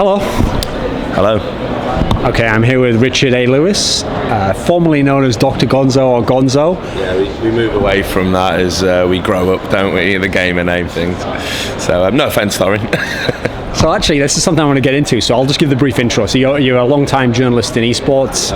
Hello. Hello. Okay, I'm here with Richard A. Lewis, formerly known as Dr. Gonzo or Gonzo. Yeah, we move away from that as we grow up, don't we? The gamer name things. So no offense, Thorin. So actually, this is something I want to get into, so I'll just give the brief intro. So you're a long-time journalist in esports,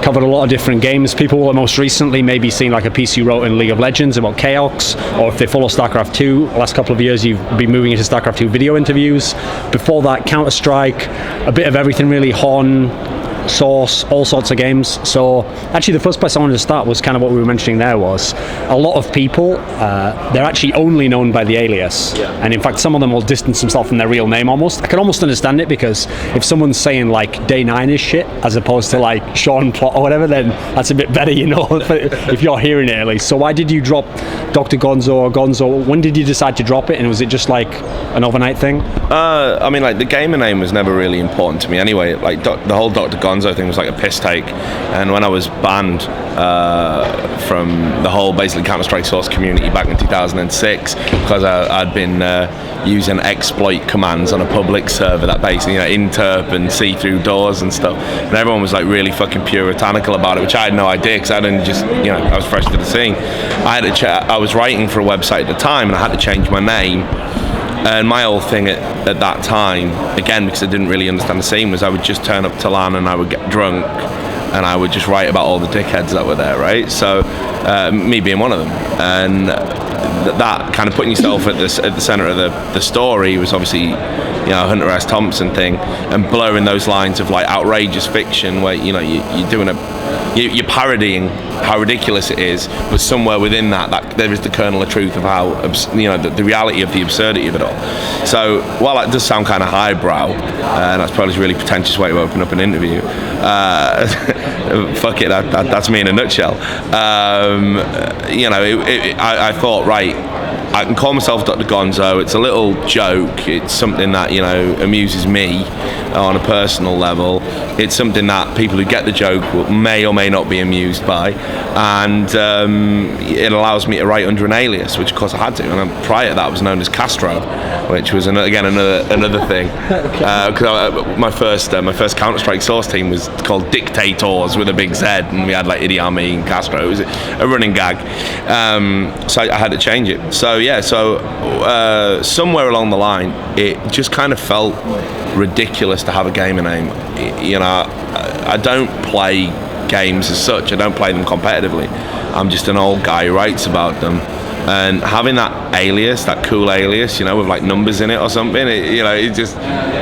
covered a lot of different games. People will most recently maybe seen like a piece you wrote in League of Legends about Chaos, or if they follow StarCraft 2, the last couple of years you've been moving into StarCraft 2 video interviews. Before that, Counter-Strike, a bit of everything really, Hon, Source, all sorts of games. So actually the first place I wanted to start was kind of what we were mentioning there, was a lot of people, they're actually only known by the alias. Yeah. And in fact some of them will distance themselves from their real name almost. I can almost understand it, because if someone's saying like Day 9 is shit as opposed to like Sean Plot or whatever, then that's a bit better, you know, if you're hearing it at least. So why did you drop Dr. Gonzo or Gonzo? When did you decide to drop it, and was it just like an overnight thing? I mean, like, the gamer name was never really important to me anyway. Like the whole Dr. Gonzo thing was like a piss take, and when I was banned from the whole basically Counter-Strike Source community back in 2006 because I'd been using exploit commands on a public server that basically, you know, interp and see through doors and stuff, and everyone was like really fucking puritanical about it, which I had no idea, because I didn't just, you know, I was fresh to the scene. I was writing for a website at the time, and I had to change my name. And my whole thing at that time, again, because I didn't really understand the scene, was I would just turn up to LAN and I would get drunk and I would just write about all the dickheads that were there, right? So me being one of them. And that kind of putting yourself at the center of the story was obviously, you know, Hunter S. Thompson thing, and blurring those lines of like outrageous fiction where, you know, you're doing you're parodying how ridiculous it is, but somewhere within that there is the kernel of truth of how, you know, the reality of the absurdity of it all. So while that does sound kind of highbrow, and that's probably a really pretentious way to open up an interview, fuck it, that's me in a nutshell. You know, I thought, right, I can call myself Dr. Gonzo. It's a little joke. It's something that, you know, amuses me on a personal level. It's something that people who get the joke may or may not be amused by, and it allows me to write under an alias, which of course I had to. And prior to that, I was known as Castro, which was again another thing. Because my first Counter-Strike Source team was called Dictators with a big Z, and we had like Idi Amin and Castro. It was a running gag. So I had to change it. So yeah, somewhere along the line, it just kind of felt ridiculous to have a gamer name. You know, I don't play games as such. I don't play them competitively. I'm just an old guy who writes about them. And having that alias, that cool alias, you know, with like numbers in it or something, you know, it just,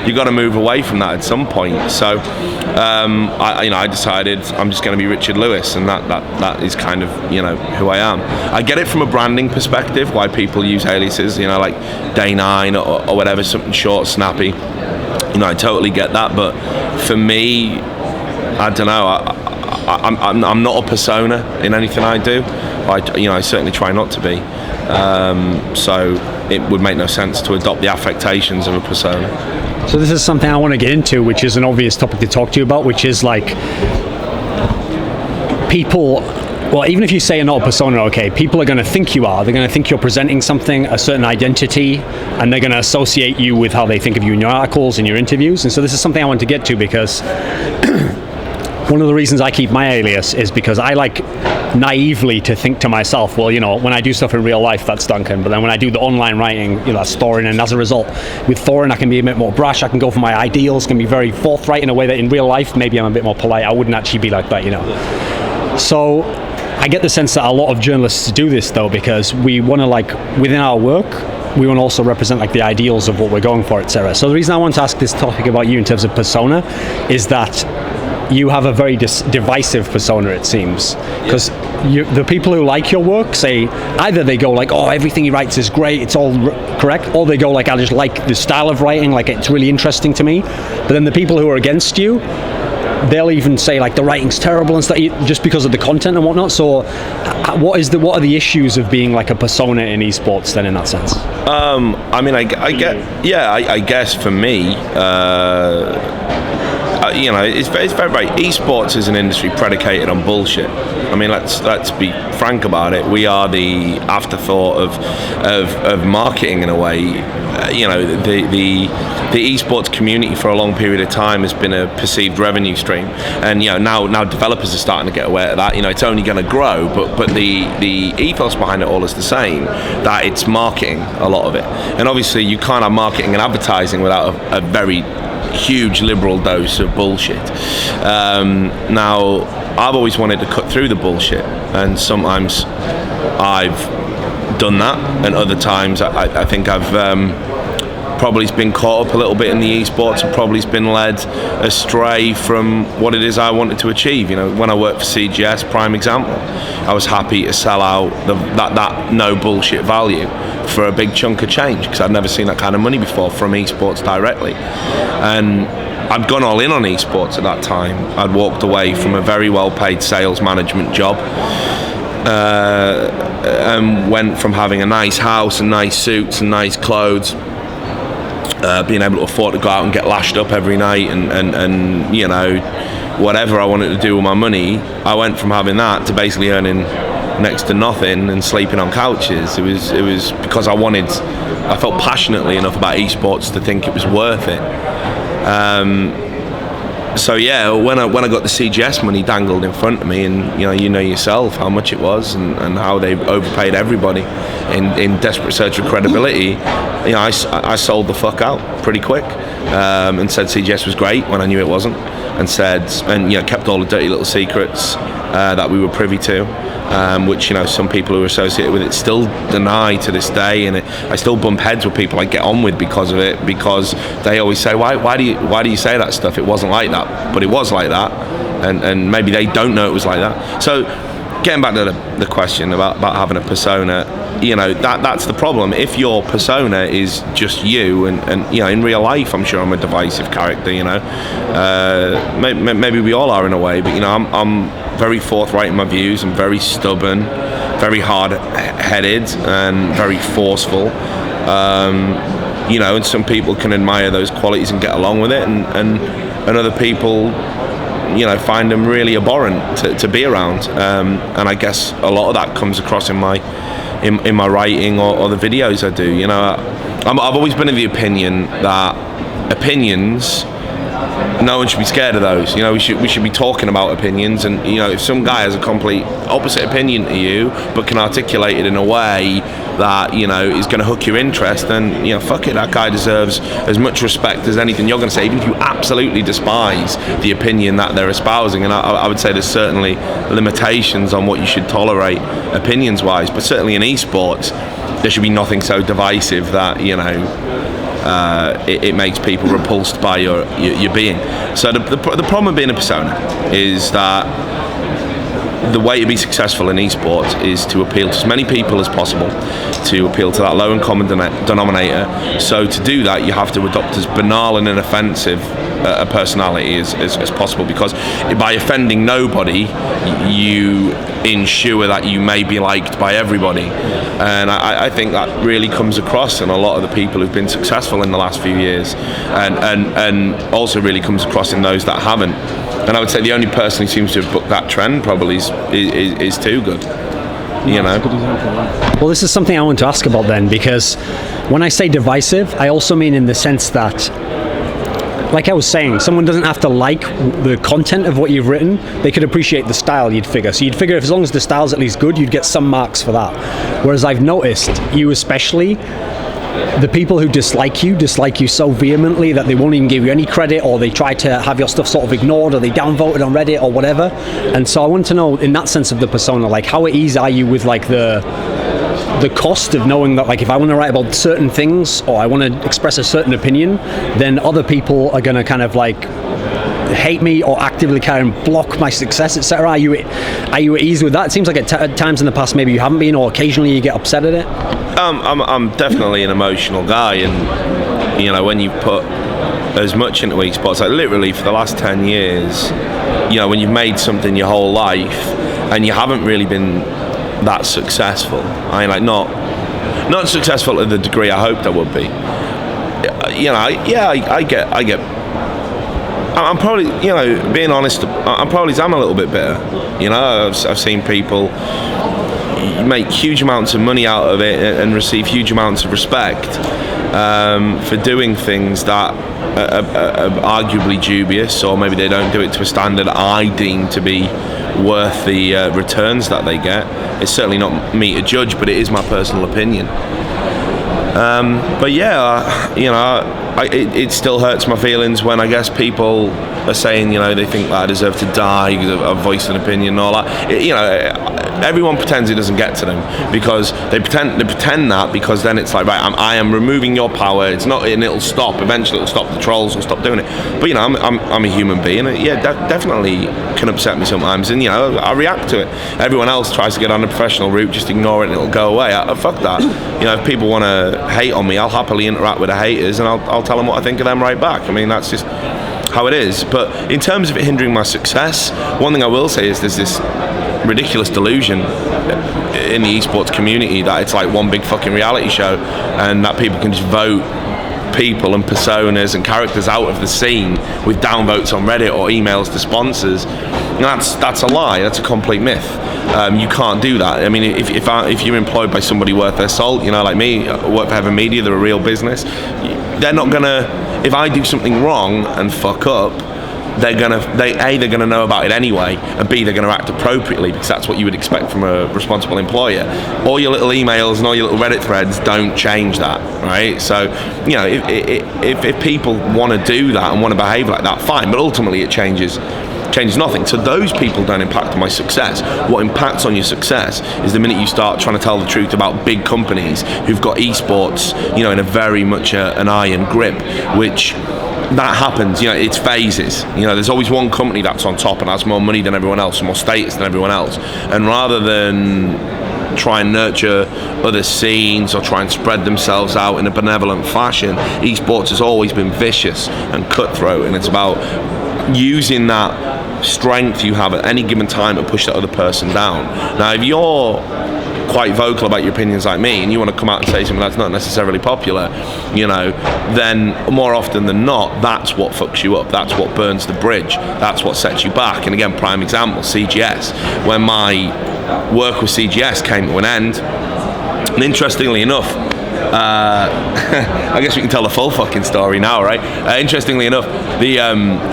you got to move away from that at some point. So, I decided I'm just going to be Richard Lewis, and that is kind of, you know, who I am. I get it from a branding perspective, why people use aliases, you know, like Day 9 or whatever, something short, snappy. You know, I totally get that, but for me, I don't know. I'm not a persona in anything I do. I certainly try not to be. So it would make no sense to adopt the affectations of a persona. So this is something I want to get into, which is an obvious topic to talk to you about, which is like people. Well, even if you say you're not a persona, okay, people are going to think you are. They're going to think you're presenting something, a certain identity, and they're going to associate you with how they think of you in your articles and your interviews. And so this is something I want to get to, because one of the reasons I keep my alias is because I like naively to think to myself, well, you know, when I do stuff in real life, that's Duncan, but then when I do the online writing, you know, that's Thorin, and as a result, with Thorin, I can be a bit more brash, I can go for my ideals, can be very forthright in a way that in real life, maybe I'm a bit more polite. I wouldn't actually be like that, you know. So I get the sense that a lot of journalists do this, though, because we want to, like, within our work, we want to also represent like the ideals of what we're going for, etc. So the reason I want to ask this topic about you in terms of persona is that you have a very divisive persona, it seems, because the people who like your work say either they go like, oh, everything he writes is great, it's all correct, or they go like, I just like the style of writing, like it's really interesting to me. But then the people who are against you, they'll even say like the writing's terrible and stuff, just because of the content and whatnot. So what are the issues of being like a persona in esports then, in that sense? I mean, I guess for me, it's very esports is an industry predicated on bullshit. I mean, let's be frank about it. We are the afterthought of marketing in a way. The esports community for a long period of time has been a perceived revenue stream, and now developers are starting to get aware of that. It's only going to grow, but the ethos behind it all is the same, that it's marketing, a lot of it. And obviously you can't have marketing and advertising without a very huge liberal dose of bullshit. Now, I've always wanted to cut through the bullshit, and sometimes I've done that, and other times I think I've probably been caught up a little bit in the esports and probably been led astray from what it is I wanted to achieve. When I worked for CGS, prime example, I was happy to sell out that no bullshit value for a big chunk of change, because I'd never seen that kind of money before from esports directly. And I'd gone all in on esports at that time. I'd walked away from a very well paid sales management job, and went from having a nice house and nice suits and nice clothes, being able to afford to go out and get lashed up every night and whatever I wanted to do with my money. I went from having that to basically earning next to nothing and sleeping on couches. It was because I felt passionately enough about esports to think it was worth it. So yeah, when I got the CGS money dangled in front of me, and you know yourself how much it was, and how they overpaid everybody in desperate search of credibility, I sold the fuck out pretty quick, and said CGS was great when I knew it wasn't, and kept all the dirty little secrets that we were privy to, which some people who are associated with it still deny to this day, and I still bump heads with people I get on with because of it, because they always say, why do you say that stuff? It wasn't like that, but it was like that, and maybe they don't know it was like that. So getting back to the question about having a persona, that's the problem. If your persona is just you, and in real life, I'm sure I'm a divisive character. Maybe we all are in a way, but I'm very forthright in my views. I'm very stubborn, very hard-headed, and very forceful. And some people can admire those qualities and get along with it, and other people, find them really abhorrent to be around. And I guess a lot of that comes across in my writing or the videos I do. I've always been of the opinion that opinions, no one should be scared of those. We should be talking about opinions, and if some guy has a complete opposite opinion to you but can articulate it in a way that is going to hook your interest, then fuck it, that guy deserves as much respect as anything you're going to say, even if you absolutely despise the opinion that they're espousing. And I would say there's certainly limitations on what you should tolerate opinions wise, but certainly in esports there should be nothing so divisive that it makes people repulsed by your being. So the problem with being a persona is that the way to be successful in esports is to appeal to as many people as possible, to appeal to that low and common denominator. So to do that, you have to adopt as banal and inoffensive a personality as possible, because by offending nobody, you ensure that you may be liked by everybody. And I think that really comes across in a lot of the people who've been successful in the last few years, and also really comes across in those that haven't. And I would say the only person who seems to have booked that trend probably is Too Good. Well, this is something I want to ask about then, because when I say divisive, I also mean in the sense that, like I was saying, someone doesn't have to like the content of what you've written. They could appreciate the style, you'd figure. So you'd figure if as long as the style's at least good, you'd get some marks for that. Whereas I've noticed, you especially, the people who dislike you so vehemently that they won't even give you any credit, or they try to have your stuff sort of ignored, or they downvoted on Reddit or whatever. And so I want to know, in that sense of the persona, like how at ease are you with like the cost of knowing that, like, if I want to write about certain things or I want to express a certain opinion, then other people are going to kind of like hate me or actively kind of block my success, etc. Are you at ease with that? It seems like at times in the past maybe you haven't been, or occasionally you get upset at it. I'm definitely an emotional guy, and when you put as much into esports, like literally for the last 10 years, when you've made something your whole life and you haven't really been that successful, not successful to the I'm probably, you know, being honest, I'm a little bit bitter. You know, I've seen people make huge amounts of money out of it and receive huge amounts of respect for doing things that are arguably dubious, or maybe they don't do it to a standard I deem to be worth the returns that they get. It's certainly not me to judge, but it is my personal opinion. But yeah, you know, it still hurts my feelings when I guess people are saying, you know, they think that I deserve to die because I've voiced an opinion and all that. You know, everyone pretends it doesn't get to them because they pretend that, because then it's like, right, I am removing your power. It's not, and it'll stop. Eventually, it'll stop. The trolls will stop doing it. But you know, I'm a human being. Yeah, definitely can upset me sometimes, and you know, I react to it. Everyone else tries to get on the professional route, just ignore it and it'll go away. Fuck that. You know, if people want to hate on me, I'll happily interact with the haters and I'll tell them what I think of them right back. I mean, that's just how it is. But in terms of it hindering my success, one thing I will say is there's this ridiculous delusion in the esports community that it's like one big fucking reality show and that people can just vote people and personas and characters out of the scene with downvotes on Reddit or emails to sponsors. And that's a lie. That's a complete myth. You can't do that. I mean, if you're employed by somebody worth their salt, you know, like me, I work for Heaven Media, they're a real business. They're not gonna. If I do something wrong and fuck up, they're gonna know about it anyway, and B, they're gonna act appropriately because that's what you would expect from a responsible employer. All your little emails and all your little Reddit threads don't change that, right? So, you know, if people want to do that and want to behave like that, fine. But ultimately, it changes nothing. So those people don't impact on my success. What impacts on your success is the minute you start trying to tell the truth about big companies who've got esports, you know, in a very much an iron grip, which that happens, you know, it's phases. You know, there's always one company that's on top and has more money than everyone else and more status than everyone else. And rather than try and nurture other scenes or try and spread themselves out in a benevolent fashion, esports has always been vicious and cutthroat, and it's about using that strength you have at any given time to push that other person down. Now, if you're quite vocal about your opinions like me and you want to come out and say something that's not necessarily popular, you know, then more often than not, that's what fucks you up. That's what burns the bridge. That's what sets you back. And again, prime example, CGS. When my work with CGS came to an end, and interestingly enough, I guess we can tell the full fucking story now, right? Interestingly enough, the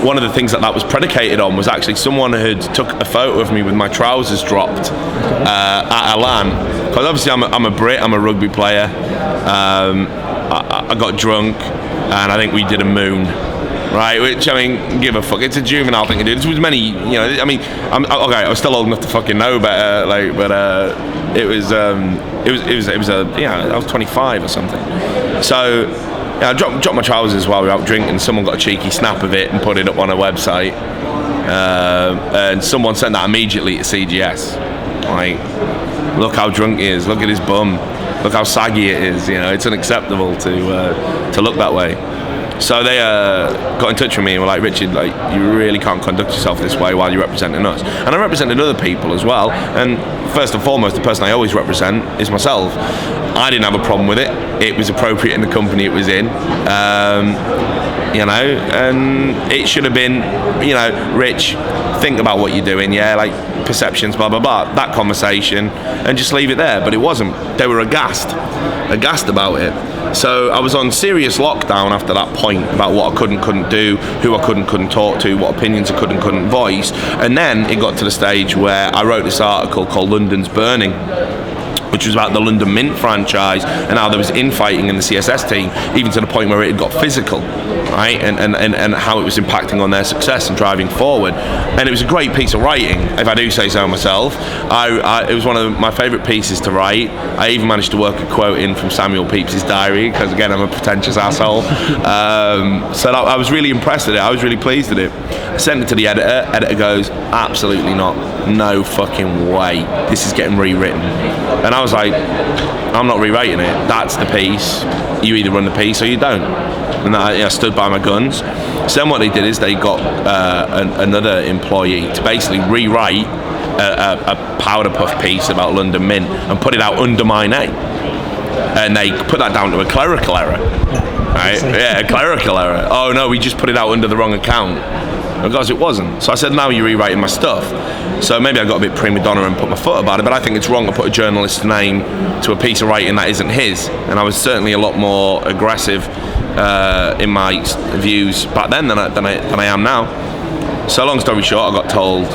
one of the things that was predicated on was actually someone had took a photo of me with my trousers dropped at a LAN. Because obviously I'm a Brit, I'm a rugby player. I got drunk and I think we did a moon. Right, which, I mean, give a fuck. It's a juvenile thing to do. This was many, you know. I mean, I was still old enough to fucking know better. Like, but it was I was 25 or something. So, yeah, I dropped my trousers while we were out drinking. Someone got a cheeky snap of it and put it up on a website, and someone sent that immediately to CGS. Like, look how drunk he is. Look at his bum. Look how saggy it is. You know, it's unacceptable to look that way. So they got in touch with me and were like, Richard, like, you really can't conduct yourself this way while you're representing us. And I represented other people as well. And first and foremost, the person I always represent is myself. I didn't have a problem with it. It was appropriate in the company it was in. You know, and it should have been, you know, Rich, think about what you're doing, yeah, like perceptions, blah, blah, blah, that conversation, and just leave it there. But it wasn't. They were aghast about it. So I was on serious lockdown after that point about what I couldn't do, who I couldn't talk to, what opinions I couldn't voice. And then it got to the stage where I wrote this article called London's Burning, which was about the London Mint franchise and how there was infighting in the CSS team, even to the point where it had got physical, right? And how it was impacting on their success and driving forward. And it was a great piece of writing, if I do say so myself. It was one of my favourite pieces to write. I even managed to work a quote in from Samuel Pepys' diary, because again, I'm a pretentious asshole. So I was really impressed with it. I was really pleased with it. I sent it to the editor. Editor goes, absolutely not. No fucking way. This is getting rewritten. And I was like, I'm not rewriting it. That's the piece. You either run the piece or you don't. And I stood by my guns. So then what they did is they got another employee to basically rewrite a powder puff piece about London Mint and put it out under my name. And they put that down to a clerical error. Right? Yeah, a clerical error. Oh no, we just put it out under the wrong account. because it wasn't. So I said, now you're rewriting my stuff. So maybe I got a bit prima donna and put my foot about it, but I think it's wrong to put a journalist's name to a piece of writing that isn't his. And I was certainly a lot more aggressive in my views back then than I am now. So long story short, I got told,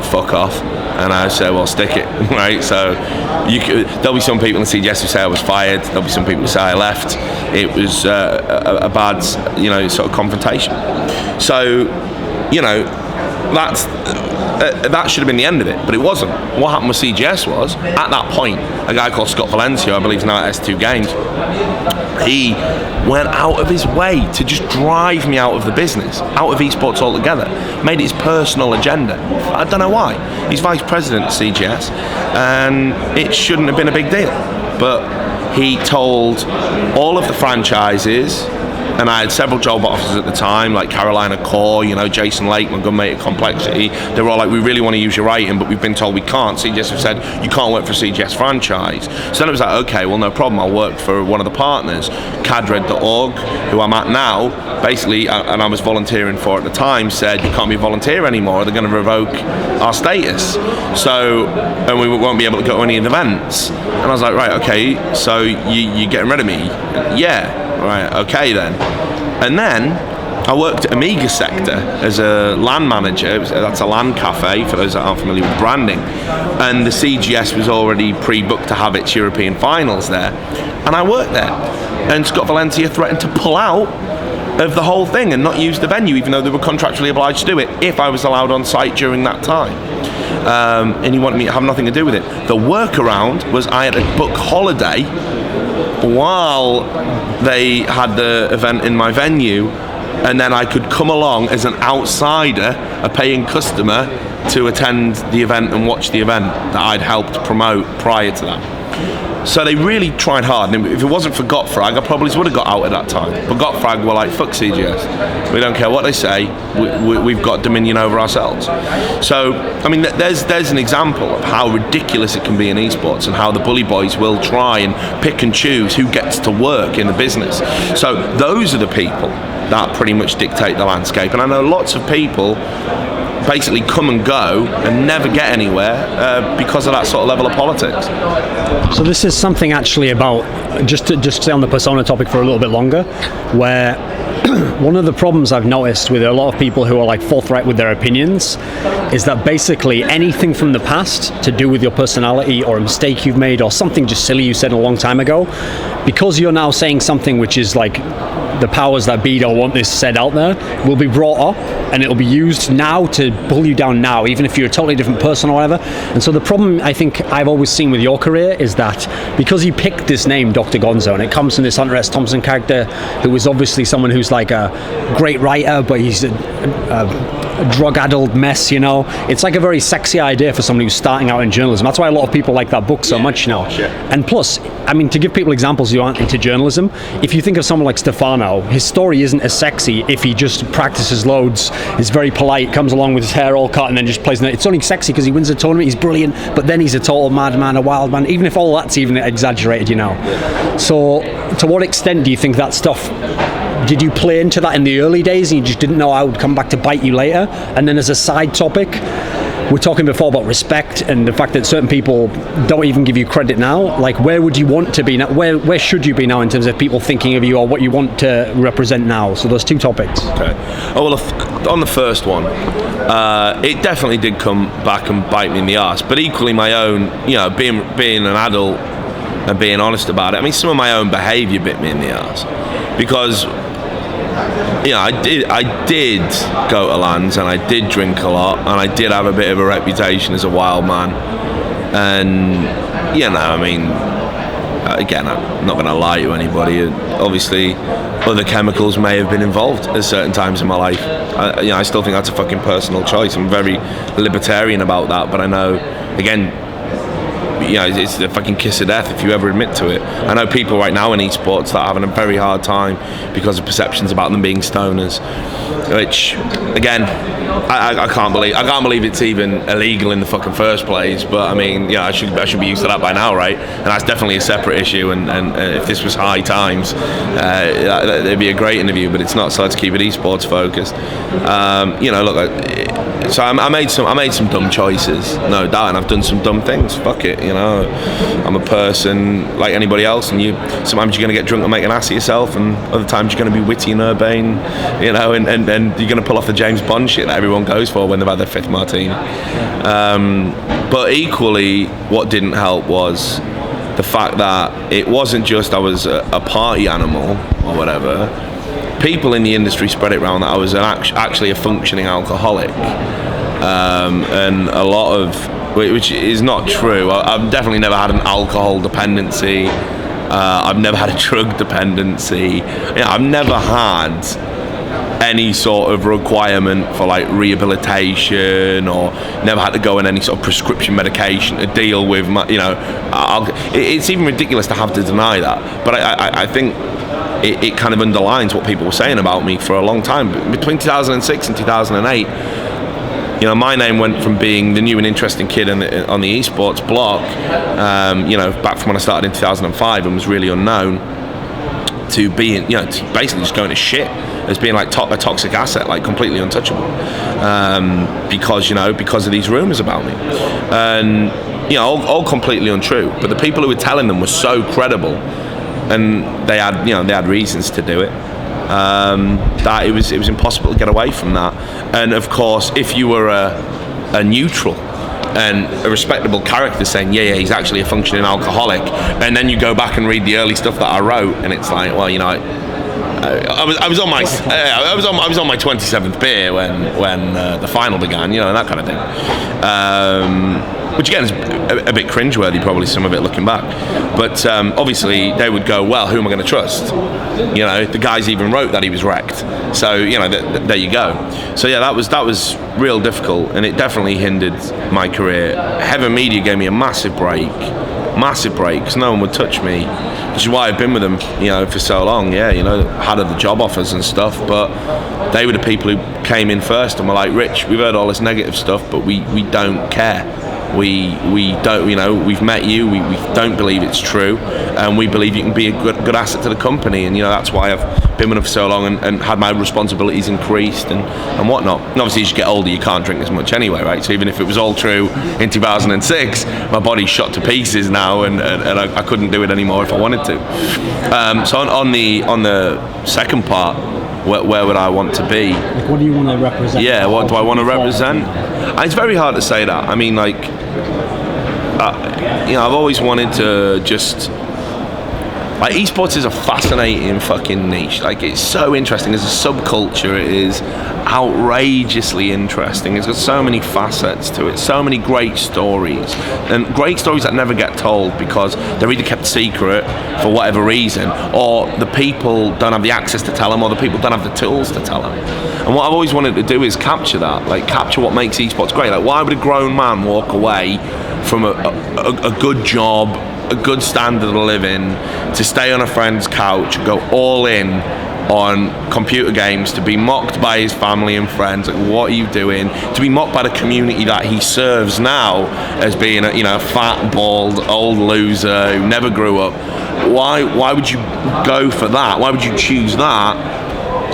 fuck off. And I said, well, stick it, right? So there'll be some people in CGS who say I was fired. There'll be some people who say I left. It was a bad, sort of confrontation. So, that should have been the end of it, but it wasn't. What happened with CGS was, at that point, a guy called Scott Valencia, I believe now at S2 Games, he went out of his way to just drive me out of the business, out of esports altogether, made it his personal agenda. I don't know why. He's vice president at CGS, and it shouldn't have been a big deal. But he told all of the franchises, and I had several job offers at the time, like Carolina Core, Jason Lake, my good mate at Complexity. They were all like, we really want to use your writing, but we've been told we can't. CGS have said, you can't work for a CGS franchise. So then it was like, okay, well, no problem. I'll work for one of the partners, cadred.org, who I'm at now. Basically, and I was volunteering for at the time, said, you can't be a volunteer anymore. They're going to revoke our status. So, and we won't be able to go to any events. And I was like, right, okay, so you're getting rid of me? Yeah. Right, okay then. And then I worked at Amiga Sector as a LAN manager. That's a LAN cafe, for those that aren't familiar with branding. And the CGS was already pre-booked to have its European finals there. And I worked there. And Scott Valencia threatened to pull out of the whole thing and not use the venue, even though they were contractually obliged to do it, if I was allowed on site during that time. And he wanted me to have nothing to do with it. The workaround was I had to book holiday while they had the event in my venue, and then I could come along as an outsider, a paying customer, to attend the event and watch the event that I'd helped promote prior to that. So they really tried hard, and if it wasn't for Gottfrag, I probably would have got out at that time. But Gottfrag were like, fuck CGS. We don't care what they say, we've got dominion over ourselves. So, I mean, there's an example of how ridiculous it can be in esports, and how the bully boys will try and pick and choose who gets to work in the business. So those are the people that pretty much dictate the landscape. And I know lots of people basically come and go and never get anywhere because of that sort of level of politics. So this is something actually about, just to stay on the persona topic for a little bit longer, where one of the problems I've noticed with a lot of people who are like forthright with their opinions is that basically anything from the past to do with your personality or a mistake you've made or something just silly you said a long time ago, because you're now saying something which is like the powers that be don't want this said out there, will be brought up and it'll be used now to pull you down now, even if you're a totally different person or whatever. And so the problem I think I've always seen with your career is that because you picked this name, Dr. Gonzo, and it comes from this Hunter S. Thompson character who is obviously someone who's like a great writer, but he's a drug-addled mess, It's like a very sexy idea for someone who's starting out in journalism. That's why a lot of people like that book so much now. Sure. And plus, I mean, to give people examples who aren't into journalism, if you think of someone like Stefano, his story isn't as sexy if he just practices loads, is very polite, comes along with his hair all cut and then just plays. It's only sexy because he wins a tournament, he's brilliant, but then he's a total madman, a wild man, even if all that's even exaggerated, So to what extent do you think that stuff, did you play into that in the early days and you just didn't know how it would come back to bite you later? And then as a side topic, we're talking before about respect and the fact that certain people don't even give you credit now. Like, where would you want to be now? Where should you be now in terms of people thinking of you or what you want to represent now? So those two topics. Okay. Oh, well, on the first one, it definitely did come back and bite me in the arse. But equally my own, being an adult and being honest about it. I mean, some of my own behaviour bit me in the arse. Because I did go to LANs and I did drink a lot and I did have a bit of a reputation as a wild man. And, I mean, again, I'm not going to lie to anybody. Obviously, other chemicals may have been involved at certain times in my life. I still think that's a fucking personal choice. I'm very libertarian about that, but I know, again, it's the fucking kiss of death if you ever admit to it. I know people right now in esports that are having a very hard time because of perceptions about them being stoners, which again, I can't believe it's even illegal in the fucking first place. But I mean, I should be used to that by now, right? And that's definitely a separate issue. And if this was High Times, it'd be a great interview, but it's not. So let's keep it esports focused. So I made some dumb choices, no doubt, and I've done some dumb things. Fuck it, I'm a person like anybody else, and sometimes you're going to get drunk and make an ass of yourself, and other times you're going to be witty and urbane, and you're going to pull off the James Bond shit that everyone goes for when they've had their fifth martini. But equally, what didn't help was the fact that it wasn't just I was a party animal or whatever. People in the industry spread it around that I was actually a functioning alcoholic, and a lot of, which is not true. I've definitely never had an alcohol dependency. I've never had a drug dependency. I've never had any sort of requirement for like rehabilitation, or never had to go on any sort of prescription medication to deal with my, it's even ridiculous to have to deny that, but I think it kind of underlines what people were saying about me for a long time. Between 2006 and 2008, my name went from being the new and interesting kid on the esports block, back from when I started in 2005 and was really unknown, to being, to basically just going to shit as being like a toxic asset, like completely untouchable, because of these rumors about me, and all completely untrue. But the people who were telling them were so credible, and they had reasons to do it, that it was impossible to get away from that. And of course, if you were a neutral and a respectable character saying, yeah, he's actually a functioning alcoholic, and then you go back and read the early stuff that I wrote, and it's like, well, I was on my 27th beer when the final began, and that kind of thing. Which again is a bit cringeworthy, probably some of it looking back. But obviously they would go, well, who am I going to trust? The guys even wrote that he was wrecked. So there you go. So yeah, that was real difficult, and it definitely hindered my career. Heaven Media gave me a massive break, because no one would touch me, which is why I've been with them, for so long. Yeah, had the job offers and stuff, but they were the people who came in first and were like, Rich, we've heard all this negative stuff, but we don't care. We don't, we've met you, we don't believe it's true, and we believe you can be a good asset to the company, and that's why I've been with them for so long and had my responsibilities increased and whatnot. And obviously as you get older, you can't drink as much anyway, right? So even if it was all true in 2006, my body's shot to pieces now, and I couldn't do it anymore if I wanted to. So on the second part, where would I want to be? Like, what do you want to represent? Yeah, what do I want to represent? It's very hard to say that. I mean, I've always wanted to just, esports is a fascinating fucking niche. It's so interesting as a subculture. It is outrageously interesting. It's got so many facets to it, so many great stories, and great stories that never get told because they're either kept secret for whatever reason, or the people don't have the access to tell them, or the people don't have the tools to tell them. And what I've always wanted to do is capture that, capture what makes esports great. Why would a grown man walk away from a good job, a good standard of living, to stay on a friend's couch, go all in on computer games, to be mocked by his family and friends, what are you doing, to be mocked by the community that he serves now as being a fat, bald, old loser who never grew up? Why would you go for that? Why would you choose that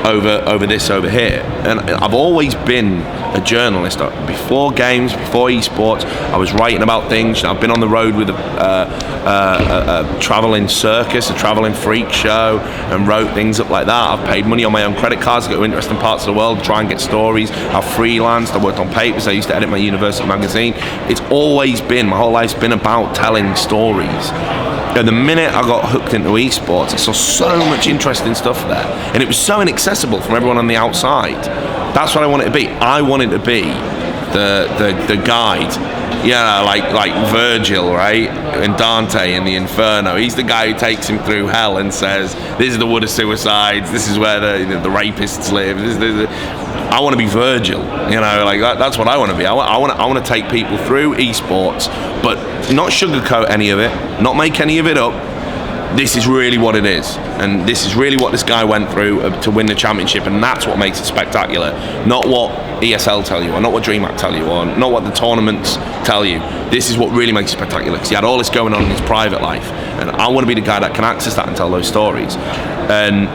over this over here? And I've always been a journalist. Before games, before esports, I was writing about things. I've been on the road with a traveling circus, a traveling freak show, and wrote things up like that. I've paid money on my own credit cards to go to interesting parts of the world, try and get stories. I've freelanced, I worked on papers, I used to edit my university magazine. It's always been, my whole life's been about telling stories. The minute I got hooked into esports, I saw so much interesting stuff there, and it was so inaccessible from everyone on the outside. That's what I wanted to be. I wanted to be the guide You know, like Virgil, right? And Dante in the Inferno. He's the guy who takes him through hell and says, "This is the wood of suicides. This is where the rapists live." I want to be Virgil. You know, like that's what I want to be. I want to take people through esports, but not sugarcoat any of it, not make any of it up. This is really what it is, and this is really what this guy went through to win the championship, and that's what makes it spectacular. Not what ESL tell you, or not what DreamHack tell you, or not what the tournaments tell you. This is what really makes it spectacular, because he had all this going on in his private life, and I want to be the guy that can access that and tell those stories. And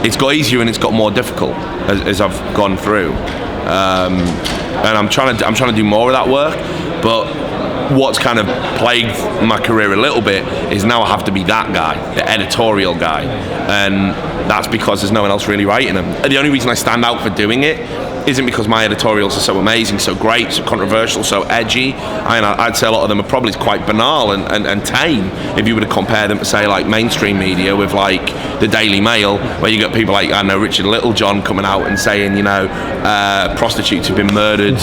it's got easier and it's got more difficult as I've gone through, and I'm trying to do more of that work, but what's kind of plagued my career a little bit is now I have to be that guy, the editorial guy, and that's because there's no one else really writing them. The only reason I stand out for doing it isn't because my editorials are so amazing, so great, so controversial, so edgy. I'd say a lot of them are probably quite banal and tame if you were to compare them to, say, like mainstream media with like the Daily Mail, where you got people like, I know, Richard Littlejohn coming out and saying, you know, prostitutes have been murdered,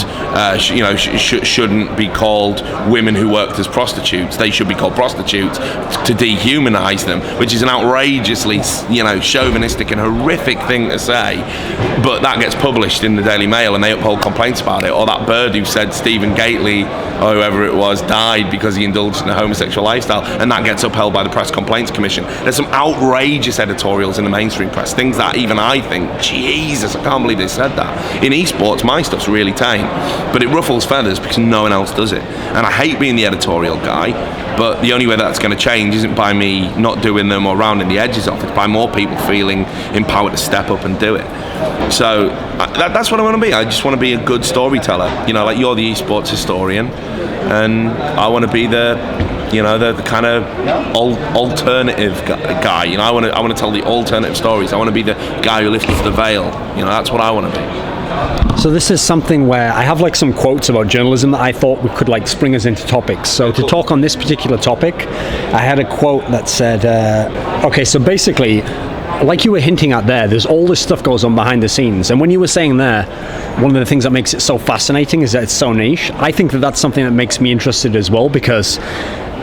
shouldn't be called women who worked as prostitutes, they should be called prostitutes, to dehumanize them, which is an outrageously, you know, chauvinistic and horrific thing to say, but that gets published in the Daily Mail and they uphold complaints about it. Or that bird who said Stephen Gately, or whoever it was, died because he indulged in a homosexual lifestyle, and that gets upheld by the Press Complaints Commission. There's some outrageous editorials in the mainstream press, things that even I think, Jesus, I can't believe they said that. In esports, my stuff's really tame, but it ruffles feathers because no one else does it. And I hate being the editorial guy, but the only way that's going to change isn't by me not doing them or rounding the edges off. It's by more people feeling empowered to step up and do it. So that's what I want to be. I just want to be a good storyteller. You know, like you're the esports historian, and I want to be the kind of alternative guy. You know, I want to tell the alternative stories. I want to be the guy who lifts the veil. You know, that's what I want to be. So this is something where I have like some quotes about journalism that I thought we could like spring us into topics. So to talk on this particular topic, I had a quote that said, okay, so basically, like you were hinting at there's all this stuff goes on behind the scenes. And when you were saying there, one of the things that makes it so fascinating is that it's so niche. I think that that's something that makes me interested as well, because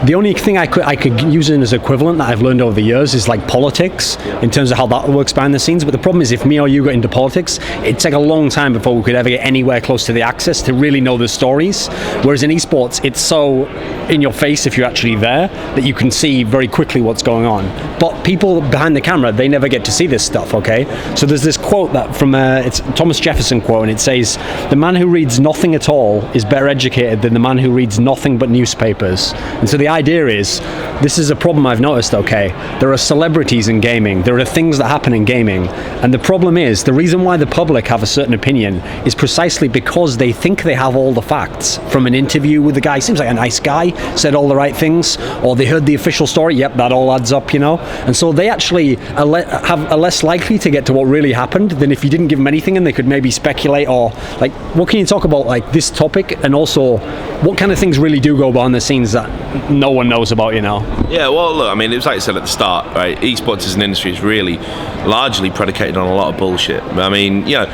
the only thing I could use it as equivalent that I've learned over the years is like politics, in terms of how that works behind the scenes. But the problem is, if me or you got into politics, it'd take a long time before we could ever get anywhere close to the access to really know the stories. Whereas in esports, it's so in your face if you're actually there that you can see very quickly what's going on. But people behind the camera, they never get to see this stuff, okay? So there's this quote that from it's a Thomas Jefferson quote, and it says, "The man who reads nothing at all is better educated than the man who reads nothing but newspapers." And so the idea is, this is a problem I've noticed, okay? There are celebrities in gaming, there are things that happen in gaming, and the problem is, the reason why the public have a certain opinion is precisely because they think they have all the facts from an interview with the guy. Seems like a nice guy, said all the right things, or they heard the official story, yep, that all adds up, you know? And so they actually are less likely to get to what really happened than if you didn't give them anything and they could maybe speculate. Or like, what can you talk about like this topic, and also what kind of things really do go behind the scenes that no one knows about, you know? Yeah, well, look, I mean, it was like I said at the start, right? Esports as an industry is really largely predicated on a lot of bullshit. I mean, you know,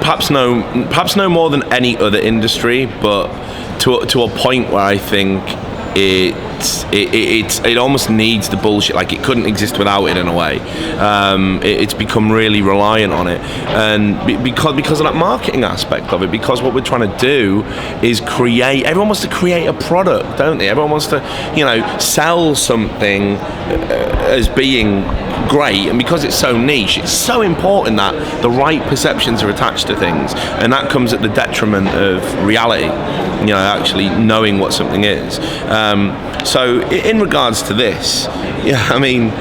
perhaps no more than any other industry, but to a point where I think it almost needs the bullshit. Like, it couldn't exist without it in a way. It's become really reliant on it, and because of that marketing aspect of it. Because what we're trying to do is create. Everyone wants to create a product, don't they? Everyone wants to, you know, sell something as being great, and because it's so niche, it's so important that the right perceptions are attached to things, and that comes at the detriment of reality. You know, actually knowing what something is. So in regards to this, yeah, I mean,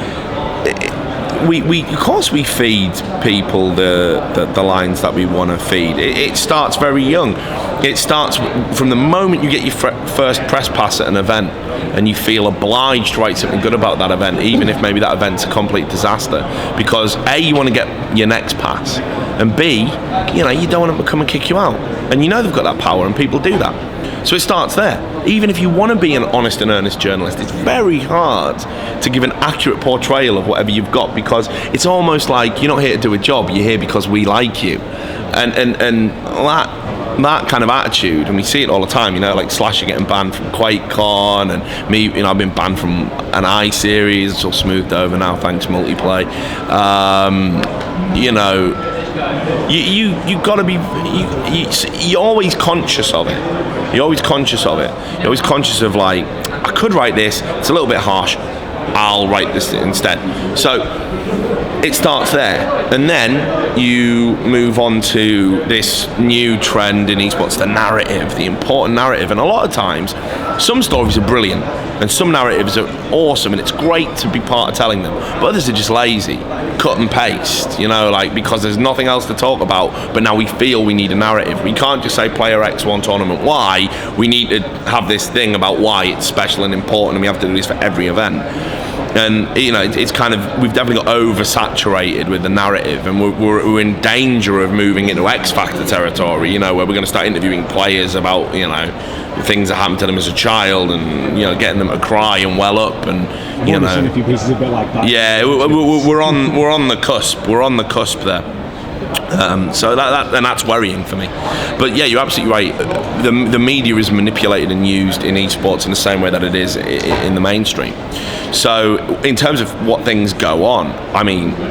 we of course we feed people the lines that we want to feed. It starts very young. It starts from the moment you get your first press pass at an event, and you feel obliged to write something good about that event, even if maybe that event's a complete disaster, because A, you want to get your next pass, and B, you know, you don't want them to come and kick you out, and you know they've got that power, and people do that. So it starts there. Even if you want to be an honest and earnest journalist, it's very hard to give an accurate portrayal of whatever you've got, because it's almost like you're not here to do a job, you're here because we like you, and that that kind of attitude, and we see it all the time, like Slasher getting banned from QuakeCon, and me, I've been banned from an I series. It's all smoothed over now thanks multiplay. You got to be, you're always conscious of it. You're always conscious of it. You're always conscious of, like, I could write this, it's a little bit harsh, I'll write this instead. So it starts there, and then you move on to this new trend in esports, the narrative, the important narrative. And a lot of times, some stories are brilliant, and some narratives are awesome, and it's great to be part of telling them. But others are just lazy, cut and paste, because there's nothing else to talk about. But now we feel we need a narrative. We can't just say player X won tournament Y. We need to have this thing about why it's special and important, and we have to do this for every event. And it's kind of, we've definitely got oversaturated with the narrative, and we're in danger of moving into X Factor territory, where we're going to start interviewing players about things that happened to them as a child, and getting them to cry and well up, and a few pieces a bit like that. Yeah, we're on the cusp. We're on the cusp there. So that's worrying for me. But yeah, you're absolutely right. The media is manipulated and used in esports in the same way that it is in the mainstream. So in terms of what things go on,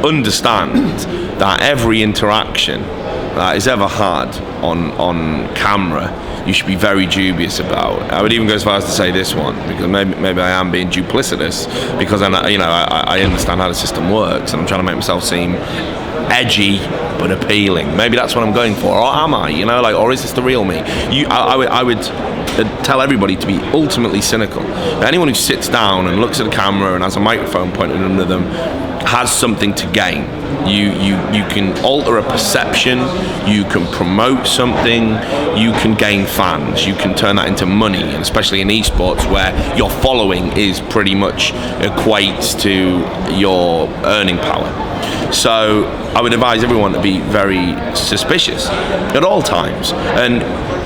understand that every interaction that is ever had on camera, you should be very dubious about. I would even go as far as to say this one, because maybe I am being duplicitous, because I understand how the system works, and I'm trying to make myself seem edgy but appealing. Maybe that's what I'm going for, or am I? Or is this the real me? I would tell everybody to be ultimately cynical. Anyone who sits down and looks at a camera and has a microphone pointed under them has something to gain. You can alter a perception, you can promote something, you can gain fans, you can turn that into money, and especially in esports where your following is pretty much equates to your earning power. So I would advise everyone to be very suspicious at all times, and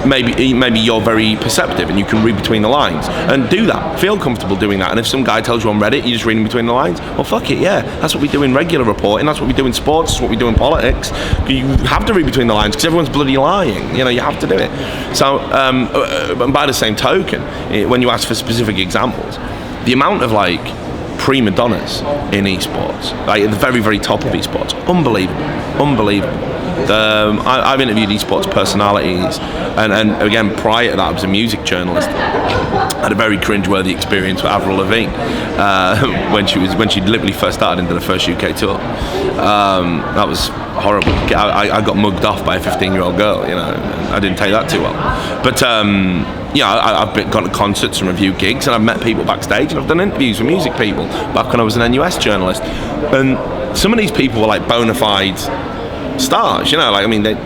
maybe you're very perceptive and you can read between the lines, and do that. Feel comfortable doing that. And if some guy tells you on Reddit you're just reading between the lines, well, fuck it, yeah. That's what we do in regular reporting, that's what we do in sports, that's what we do in politics. You have to read between the lines because everyone's bloody lying. You have to do it. So and by the same token, when you ask for specific examples, the amount of prima donnas in esports, at the very, very top of esports, unbelievable. I've interviewed esports personalities, and again, prior to that, I was a music journalist. I had a very cringeworthy experience with Avril Lavigne when she literally first started into the first UK tour. That was horrible. I got mugged off by a 15-year-old girl. I didn't take that too well. But I've gone to concerts and reviewed gigs, and I've met people backstage, and I've done interviews with music people back when I was an NUS journalist. And some of these people were bona fide stars, they,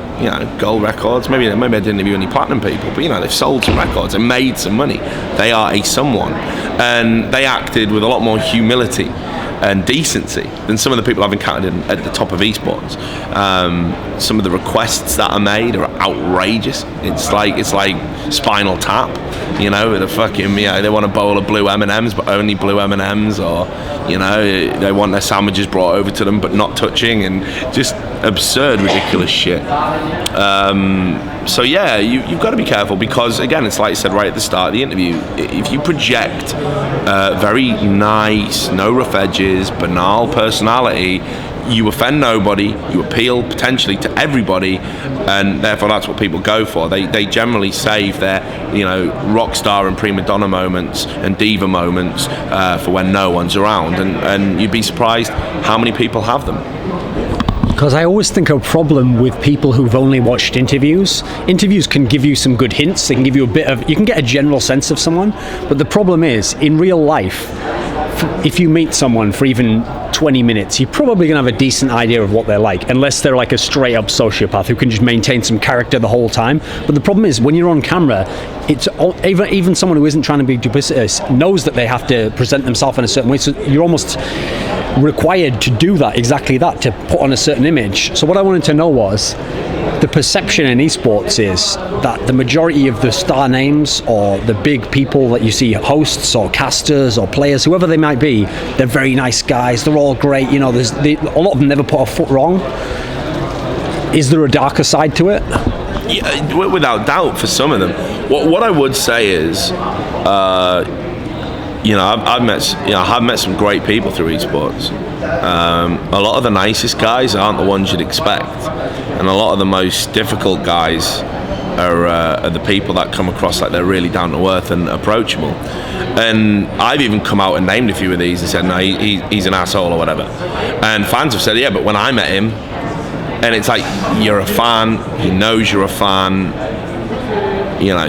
gold records. Maybe I didn't interview any platinum people, but they've sold some records and made some money. They are a someone, and they acted with a lot more humility and decency than some of the people I've encountered at the top of esports. Some of the requests that are made are outrageous. It's like Spinal Tap, with a fucking, they want a bowl of blue M&Ms, but only blue M&Ms, or they want their sandwiches brought over to them but not touching, and just absurd, ridiculous shit. So yeah, you've got to be careful, because again, it's like I said right at the start of the interview, if you project very nice, no rough edges, banal personality, you offend nobody, you appeal potentially to everybody, and therefore that's what people go for. They generally save their rock star and prima donna moments and diva moments for when no one's around, and you'd be surprised how many people have them. Because I always think a problem with people who've only watched interviews can give you some good hints. They can give you you can get a general sense of someone, but the problem is, in real life, if you meet someone for even 20 minutes, you're probably going to have a decent idea of what they're like, unless they're like a straight up sociopath who can just maintain some character the whole time. But the problem is, when you're on camera, it's even someone who isn't trying to be duplicitous knows that they have to present themselves in a certain way, so you're almost required to do that, exactly that, to put on a certain image. So what I wanted to know was, the perception in esports is that the majority of the star names, or the big people that you see, hosts or casters or players, whoever they might be, they're very nice guys, they're all great, a lot of them never put a foot wrong. Is there a darker side to it? Yeah, without doubt, for some of them. What I would say is, I've met some great people through esports. A lot of the nicest guys aren't the ones you'd expect, and a lot of the most difficult guys are the people that come across like they're really down to earth and approachable. And I've even come out and named a few of these and said, no, he's an asshole or whatever. And fans have said, yeah, but when I met him, and it's like, you're a fan, he knows you're a fan,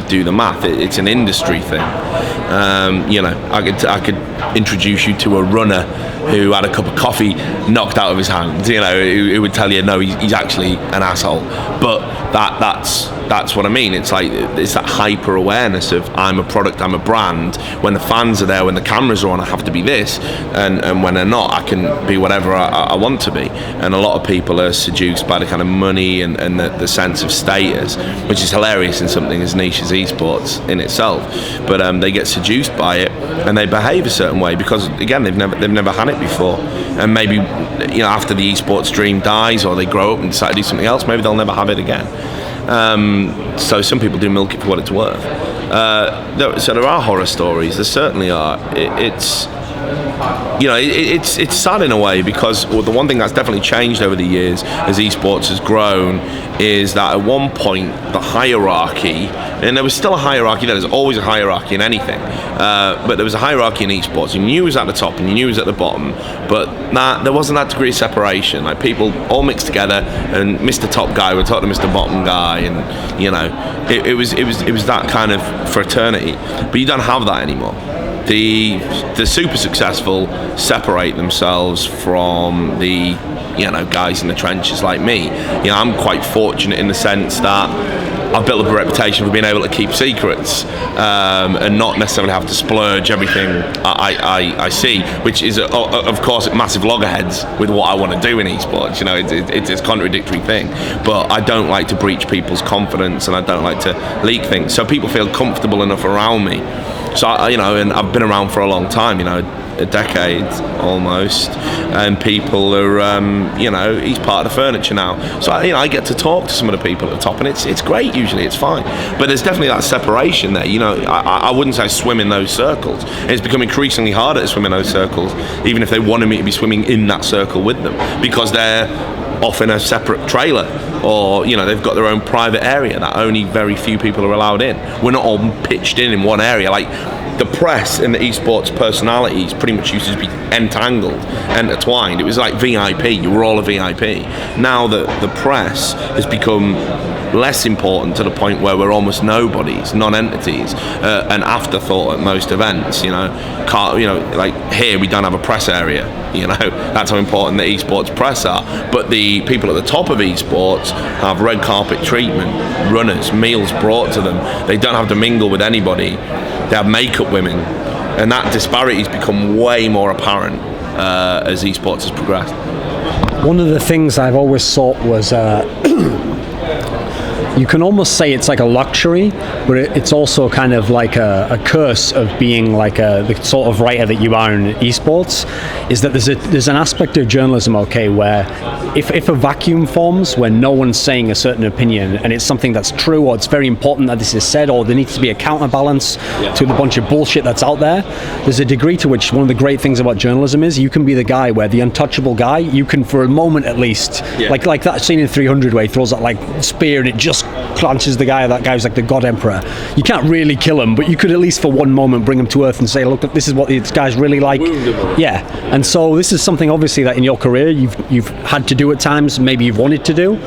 do the math. It's an industry thing. I could introduce you to a runner who had a cup of coffee knocked out of his hand, who would tell you, no, he's actually an asshole. But that's what I mean. It's like, it's that hyper awareness of, I'm a product, I'm a brand. When the fans are there, when the cameras are on, I have to be this, and when they're not, I can be whatever I want to be. And a lot of people are seduced by the kind of money and the sense of status, which is hilarious in something as niche as esports in itself. But they get seduced by it, and they behave a certain way because, again, they've never had it before. And maybe after the esports dream dies, or they grow up and decide to do something else, maybe they'll never have it again. So some people do milk it for what it's worth. So there are horror stories. There certainly are. It's sad in a way, because the one thing that's definitely changed over the years as esports has grown is that at one point the hierarchy, and there was still a hierarchy, there's always a hierarchy in anything, but there was a hierarchy in esports. You knew who was at the top and you knew who was at the bottom, but there wasn't that degree of separation. Like, people all mixed together, and Mr. Top guy would talk to Mr. Bottom guy, and it was that kind of fraternity. But you don't have that anymore. The super successful separate themselves from the guys in the trenches like me. I'm quite fortunate in the sense that I've built up a reputation for being able to keep secrets, and not necessarily have to splurge everything I see, which is of course massive loggerheads with what I want to do in esports. It's a contradictory thing, but I don't like to breach people's confidence, and I don't like to leak things, so people feel comfortable enough around me. So and I've been around for a long time, a decade almost, and people are, he's part of the furniture now. So I get to talk to some of the people at the top, and it's great. Usually it's fine, but there's definitely that separation there. I wouldn't say swim in those circles. It's become increasingly harder to swim in those circles, even if they wanted me to be swimming in that circle with them, because they're off in a separate trailer, or they've got their own private area that only very few people are allowed in. We're not all pitched in one area. Like, the press and the esports personalities pretty much used to be intertwined. It was like VIP. You were all a VIP. Now the press has become less important, to the point where we're almost nobodies, non-entities, an afterthought at most events. Like here we don't have a press area. That's how important the esports press are. But the people at the top of esports have red carpet treatment, runners, meals brought to them. They don't have to mingle with anybody. They have makeup women, and that disparity has become way more apparent as esports has progressed. One of the things I've always thought was you can almost say it's like a luxury, but it's also kind of like a curse of being like the sort of writer that you are in esports, is that there's an aspect of journalism, where if a vacuum forms where no one's saying a certain opinion, and it's something that's true, or it's very important that this is said, or there needs to be a counterbalance to the bunch of bullshit that's out there, there's a degree to which one of the great things about journalism is you can be the guy where the untouchable guy, you can for a moment at least, like that scene in 300 where he throws that like spear and it just clenches the guy, that guy's like the God Emperor. You can't really kill him, but you could at least for one moment bring him to earth and say, look, this is what this guy's really like. Yeah, and so this is something obviously that in your career you've had to do at times, maybe you've wanted to do.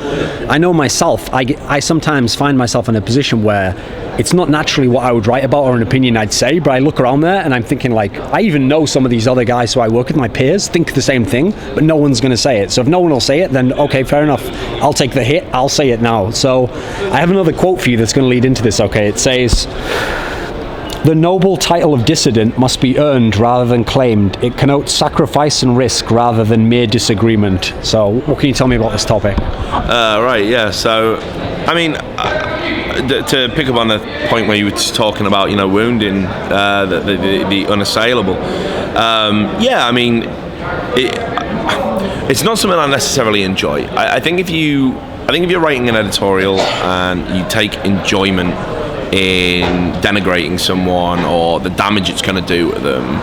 I know myself, I sometimes find myself in a position where it's not naturally what I would write about or an opinion I'd say, but I look around there and I'm thinking, like, I even know some of these other guys who I work with, my peers, think the same thing, but no one's going to say it. So if no one will say it, then okay, fair enough. I'll take the hit. I'll say it now. So I have another quote for you that's going to lead into this, It says, "The noble title of dissident must be earned rather than claimed. It connotes sacrifice and risk rather than mere disagreement." So what can you tell me about this topic? Right, yeah. So, I mean, to pick up on the point where you were just talking about, wounding the unassailable. Yeah, I mean, it's not something I necessarily enjoy. I think if you I think if you're writing an editorial and you take enjoyment in denigrating someone or the damage it's going to do to them,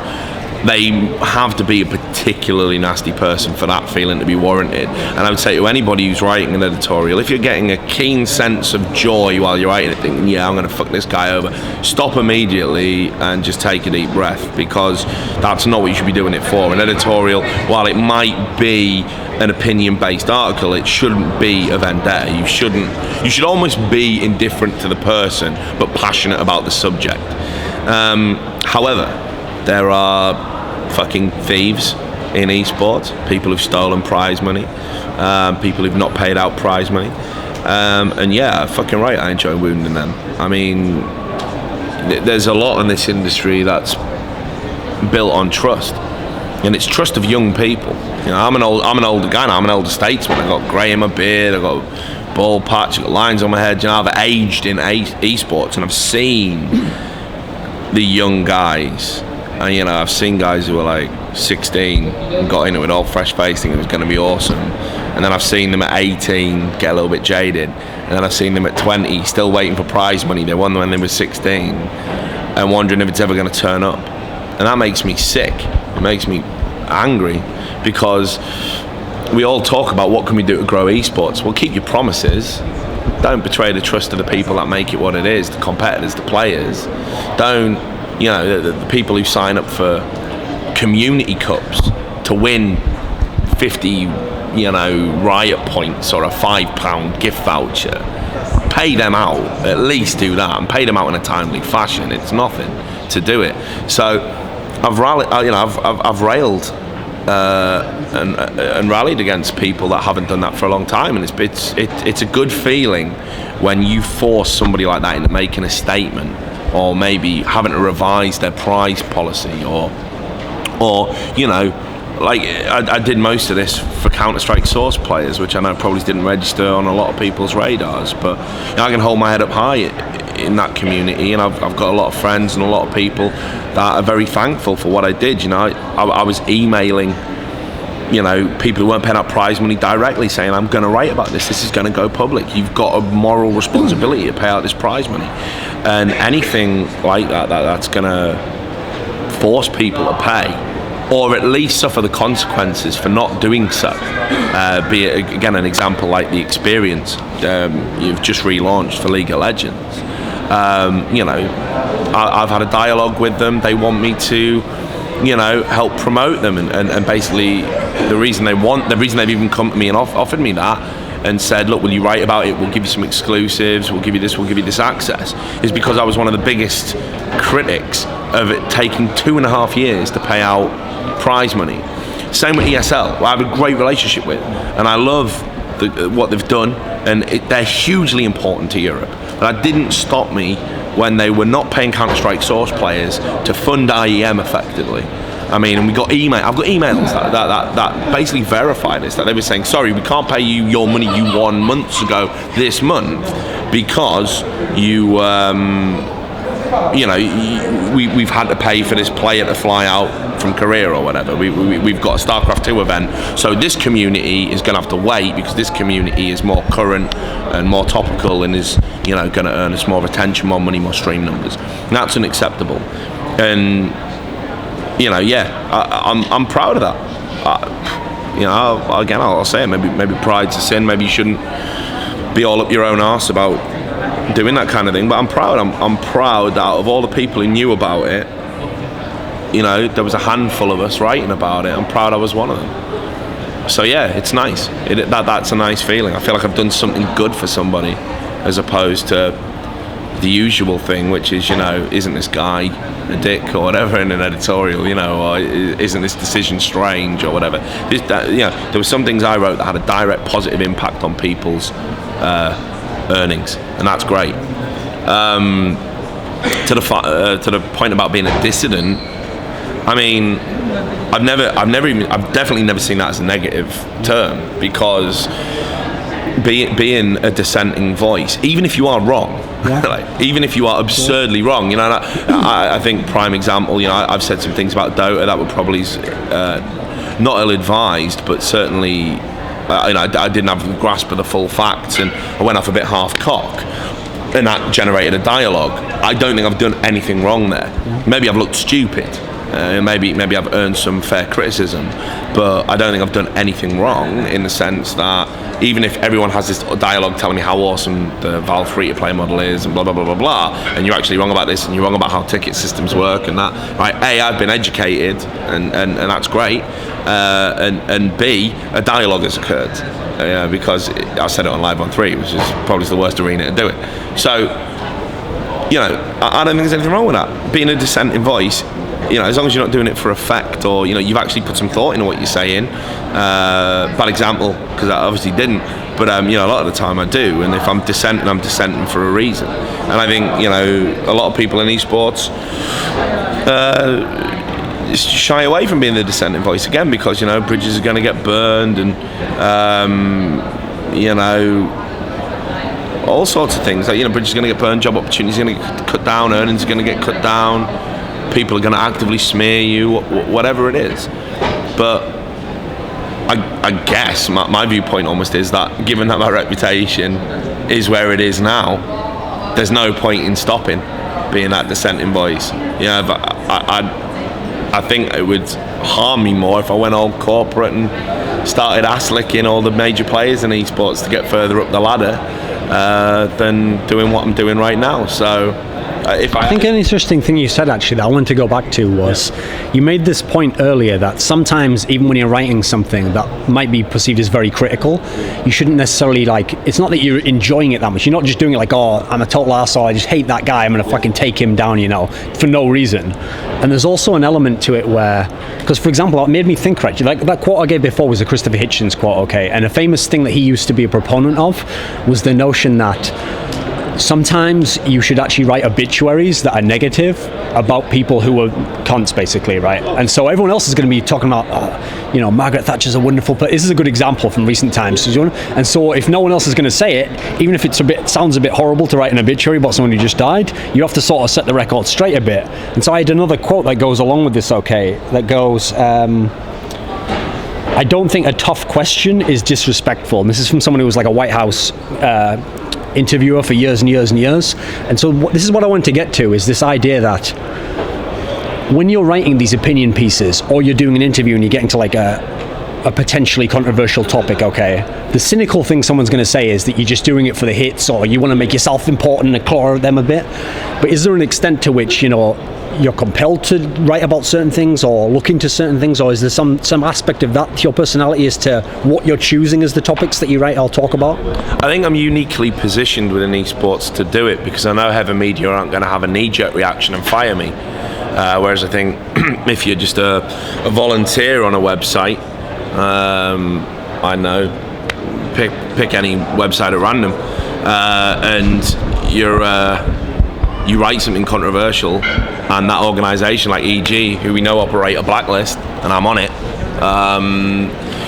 they have to be a particularly nasty person for that feeling to be warranted. And I would say to anybody who's writing an editorial, if you're getting a keen sense of joy while you're writing it, thinking, yeah, I'm going to fuck this guy over, stop immediately and just take a deep breath, because that's not what you should be doing it for. An editorial, while it might be an opinion-based article, it shouldn't be a vendetta. You should almost be indifferent to the person, but passionate about the subject. However, there are fucking thieves in esports, people who've stolen prize money, people who've not paid out prize money, and yeah, fucking right, I enjoy wounding them. I mean, there's a lot in this industry that's built on trust, and it's trust of young people. You know, I'm an older guy now. I'm an older statesman. I've got grey in my beard, I've got bald patch, I've got lines on my head. You know, I've aged in esports, and I've seen the young guys. And, you know, I've seen guys who were like 16 and got into it all fresh-faced, thinking it was going to be awesome. And then I've seen them at 18 get a little bit jaded. And then I've seen them at 20 still waiting for prize money they won when they were 16 and wondering if it's ever going to turn up. And that makes me sick. It makes me angry, because we all talk about what can we do to grow esports. Well, keep your promises. Don't betray the trust of the people that make it what it is, the competitors, the players. Don't, you know, the people who sign up for community cups to win 50, you know, riot points or a £5 gift voucher. Pay them out. At least do that, and pay them out in a timely fashion. It's nothing to do it. So I've railed and rallied against people that haven't done that for a long time, and it's a good feeling when you force somebody like that into making a statement, or maybe having to revise their prize policy, or you know, like I did most of this for Counter-Strike Source players, which I know probably didn't register on a lot of people's radars, but you know, I can hold my head up high in that community, and I've got a lot of friends and a lot of people that are very thankful for what I did. You know, I was emailing, you know, people who weren't paying out prize money directly, saying, I'm going to write about this is going to go public, you've got a moral responsibility to pay out this prize money. And anything like that's going to force people to pay, or at least suffer the consequences for not doing so, be it, again, an example like the Experience you've just relaunched for League of Legends. You know, I've had a dialogue with them. They want me to, you know, help promote them, and basically the reason they've even come to me and offered me that and said, look, will you write about it, we'll give you some exclusives, we'll give you this access, is because I was one of the biggest critics of it taking 2.5 years to pay out prize money. Same with ESL, who I have a great relationship with, and I love what they've done, and they're hugely important to Europe. But that didn't stop me when they were not paying Counter-Strike Source players to fund IEM effectively. I mean, and I've got emails that basically verify this, that they were saying, sorry, we can't pay you your money you won months ago this month because you know, we've had to pay for this player to fly out from Korea or whatever. We've got a StarCraft 2 event, so this community is going to have to wait because this community is more current and more topical and is, you know, going to earn us more attention, more money, more stream numbers. And that's unacceptable. And you know, yeah, I'm proud of that. You know, again, I'll say it. Maybe pride's a sin. Maybe you shouldn't be all up your own arse about doing that kind of thing. But I'm proud. I'm proud that out of all the people who knew about it, you know, there was a handful of us writing about it. I'm proud I was one of them. So yeah, it's nice. That's a nice feeling. I feel like I've done something good for somebody, as opposed to the usual thing, which is, you know, isn't this guy a dick or whatever in an editorial, you know, or isn't this decision strange or whatever. You know, there were some things I wrote that had a direct positive impact on people's earnings, and that's great. To the point about being a dissident, I mean, I've definitely never seen that as a negative term, because being a dissenting voice, even if you are wrong, like, even if you are absurdly wrong, you know, I think prime example, you know, I've said some things about Dota that were probably not ill-advised, but certainly I didn't have the grasp of the full facts, and I went off a bit half cock, and that generated a dialogue. I don't think I've done anything wrong there. Maybe I've looked stupid. Maybe I've earned some fair criticism, but I don't think I've done anything wrong, in the sense that even if everyone has this dialogue telling me how awesome the Valve free-to-play model is and blah blah blah blah blah, and you're actually wrong about this and you're wrong about how ticket systems work and that, right? A, I've been educated and that's great, and B, a dialogue has occurred, because I said it on Live on 3, which is probably the worst arena to do it. So, I don't think there's anything wrong with that. Being a dissenting voice, as long as you're not doing it for effect, or you've actually put some thought into what you're saying. Bad example, because I obviously didn't, but a lot of the time I do. And if I'm dissenting for a reason. And I think a lot of people in esports shy away from being the dissenting voice again, because bridges are going to get burned, and all sorts of things. Like, bridges are going to get burned, job opportunities are going to get cut down, earnings are going to get cut down. People are going to actively smear you, whatever it is. But I guess my viewpoint almost is that, given that my reputation is where it is now, there's no point in stopping being that dissenting voice. But I think it would harm me more if I went all corporate and started ass-licking all the major players in esports to get further up the ladder, than doing what I'm doing right now. So I think an interesting thing you said, actually, that I wanted to go back to was, you made this point earlier that sometimes, even when you're writing something that might be perceived as very critical, you shouldn't necessarily, it's not that you're enjoying it that much. You're not just doing it like, oh, I'm a total arsehole, I just hate that guy, I'm going to fucking take him down, for no reason. And there's also an element to it where, because, for example, it made me think, right, that quote I gave before was a Christopher Hitchens quote, okay, and a famous thing that he used to be a proponent of was the notion that sometimes you should actually write obituaries that are negative about people who are cunts, basically, right? And so everyone else is going to be talking about, Margaret Thatcher's a wonderful person. This is a good example from recent times. And so if no one else is going to say it, even if sounds a bit horrible to write an obituary about someone who just died, you have to sort of set the record straight a bit. And so I had another quote that goes along with this, okay, that goes, I don't think a tough question is disrespectful. And this is from someone who was like a White House interviewer for years and years and years. And so this is what I want to get to, is this idea that when you're writing these opinion pieces, or you're doing an interview and you're getting to like a potentially controversial topic, okay, the cynical thing someone's going to say is that you're just doing it for the hits, or you want to make yourself important and claw at them a bit. But is there an extent to which you're compelled to write about certain things or look into certain things, or is there some aspect of that to your personality as to what you're choosing as the topics that you write or talk about? I think I'm uniquely positioned within esports to do it, because I know heavy media aren't going to have a knee-jerk reaction and fire me, whereas I think if you're just a volunteer on a website, I know, pick any website at random, and you write something controversial, and that organisation like EG, who we know operate a blacklist, and I'm on it,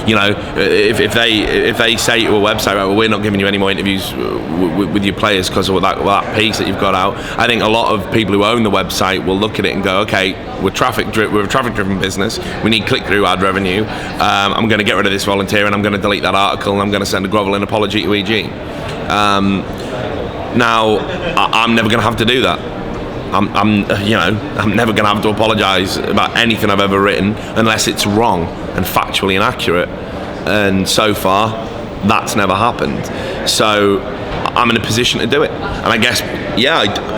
if they say to a website, right, well, we're not giving you any more interviews with your players because of that piece that you've got out, I think a lot of people who own the website will look at it and go, okay, we're a traffic-driven business, we need click-through ad revenue, I'm going to get rid of this volunteer, and I'm going to delete that article, and I'm going to send a grovelling apology to EG. Now, I'm never going to have to do that. I'm never going to have to apologise about anything I've ever written unless it's wrong and factually inaccurate. And so far, that's never happened. So I'm in a position to do it. And I guess,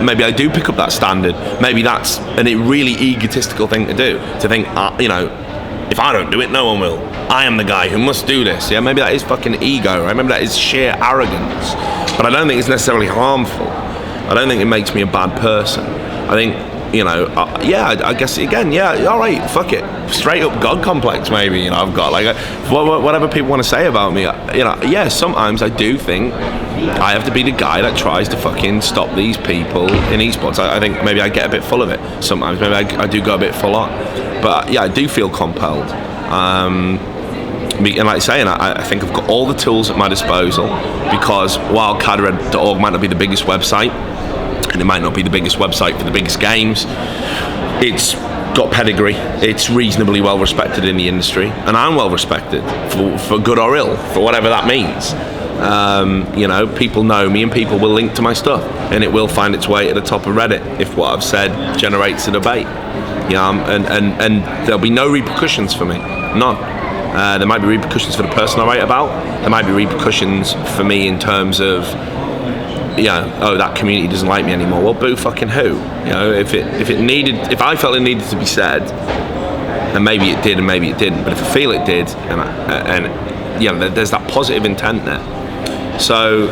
maybe I do pick up that standard. Maybe that's a really egotistical thing to do. To think, if I don't do it, no one will. I am the guy who must do this. Yeah, maybe that is fucking ego, right? Maybe that is sheer arrogance. But I don't think it's necessarily harmful. I don't think it makes me a bad person. I think, I guess, again, all right, fuck it. Straight up God complex, maybe, I've got, whatever people want to say about me, sometimes I do think I have to be the guy that tries to fucking stop these people in esports. I think maybe I get a bit full of it sometimes. Maybe I do go a bit full on. But, I do feel compelled. And like I say, I think I've got all the tools at my disposal, because while cadred.org might not be the biggest website, and it might not be the biggest website for the biggest games, it's got pedigree. It's reasonably well respected in the industry, and I'm well respected for good or ill, for whatever that means. People know me, and people will link to my stuff, and it will find its way to the top of Reddit if what I've said generates a debate. And there'll be no repercussions for me, none. There might be repercussions for the person I write about. There might be repercussions for me in terms of, that community doesn't like me anymore. Well, boo fucking who? If I felt it needed to be said, and maybe it did and maybe it didn't, but if I feel it did, and there's that positive intent there. So,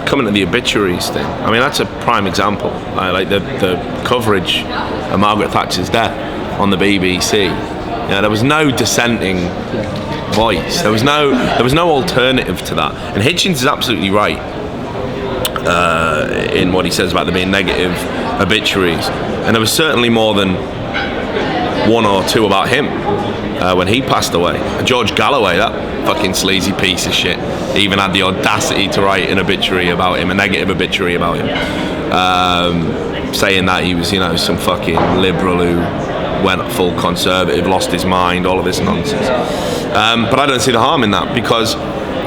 coming to the obituaries thing, I mean, that's a prime example. Like the coverage of Margaret Thatcher's death on the BBC. There was no dissenting voice. There was no alternative to that. And Hitchens is absolutely right in what he says about there being negative obituaries. And there was certainly more than one or two about him when he passed away. George Galloway, that fucking sleazy piece of shit, even had the audacity to write an obituary about him, a negative obituary about him, saying that he was, some fucking liberal who went full conservative, lost his mind, all of this nonsense. But I don't see the harm in that, because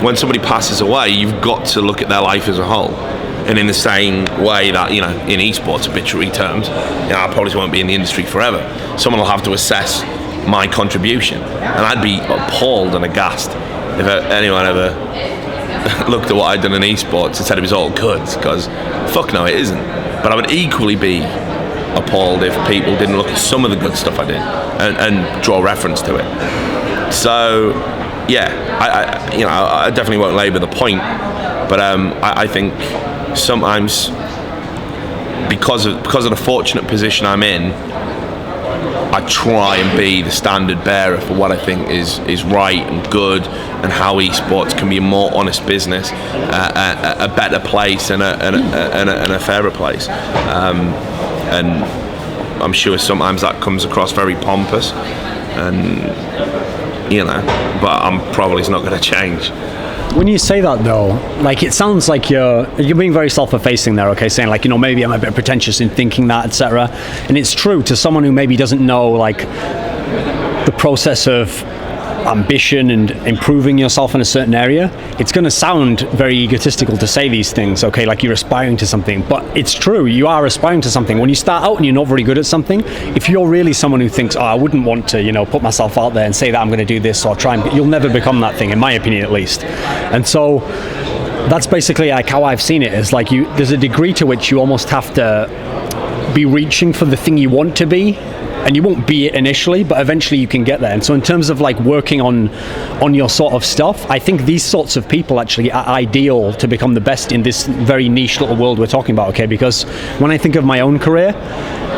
when somebody passes away, you've got to look at their life as a whole. And in the same way that, in esports obituary terms, I probably won't be in the industry forever. Someone will have to assess my contribution. And I'd be appalled and aghast if anyone ever looked at what I'd done in esports and said it was all good, because fuck no, it isn't. But I would equally be appalled if people didn't look at some of the good stuff I did and draw reference to it. So, I definitely won't labour the point, but I think sometimes because of the fortunate position I'm in, I try and be the standard bearer for what I think is right and good, and how esports can be a more honest business, a better place, and a fairer place. And I'm sure sometimes that comes across very pompous, and but I'm probably not going to change. When you say that though, like, it sounds like you're being very self-effacing there, okay, saying like, maybe I'm a bit pretentious in thinking that, etc. And it's true to someone who maybe doesn't know like the process of ambition and improving yourself in a certain area. It's going to sound very egotistical to say these things, okay, like you're aspiring to something, but it's true, you are aspiring to something. When you start out and you're not very good at something, if you're really someone who thinks, I wouldn't want to, put myself out there and say that I'm going to do this or try, you'll never become that thing, in my opinion at least. And so that's basically like how I've seen it, is like there's a degree to which you almost have to be reaching for the thing you want to be, and you won't be it initially, but eventually you can get there. And so in terms of like working on your sort of stuff, I think these sorts of people actually are ideal to become the best in this very niche little world we're talking about, okay? Because when I think of my own career,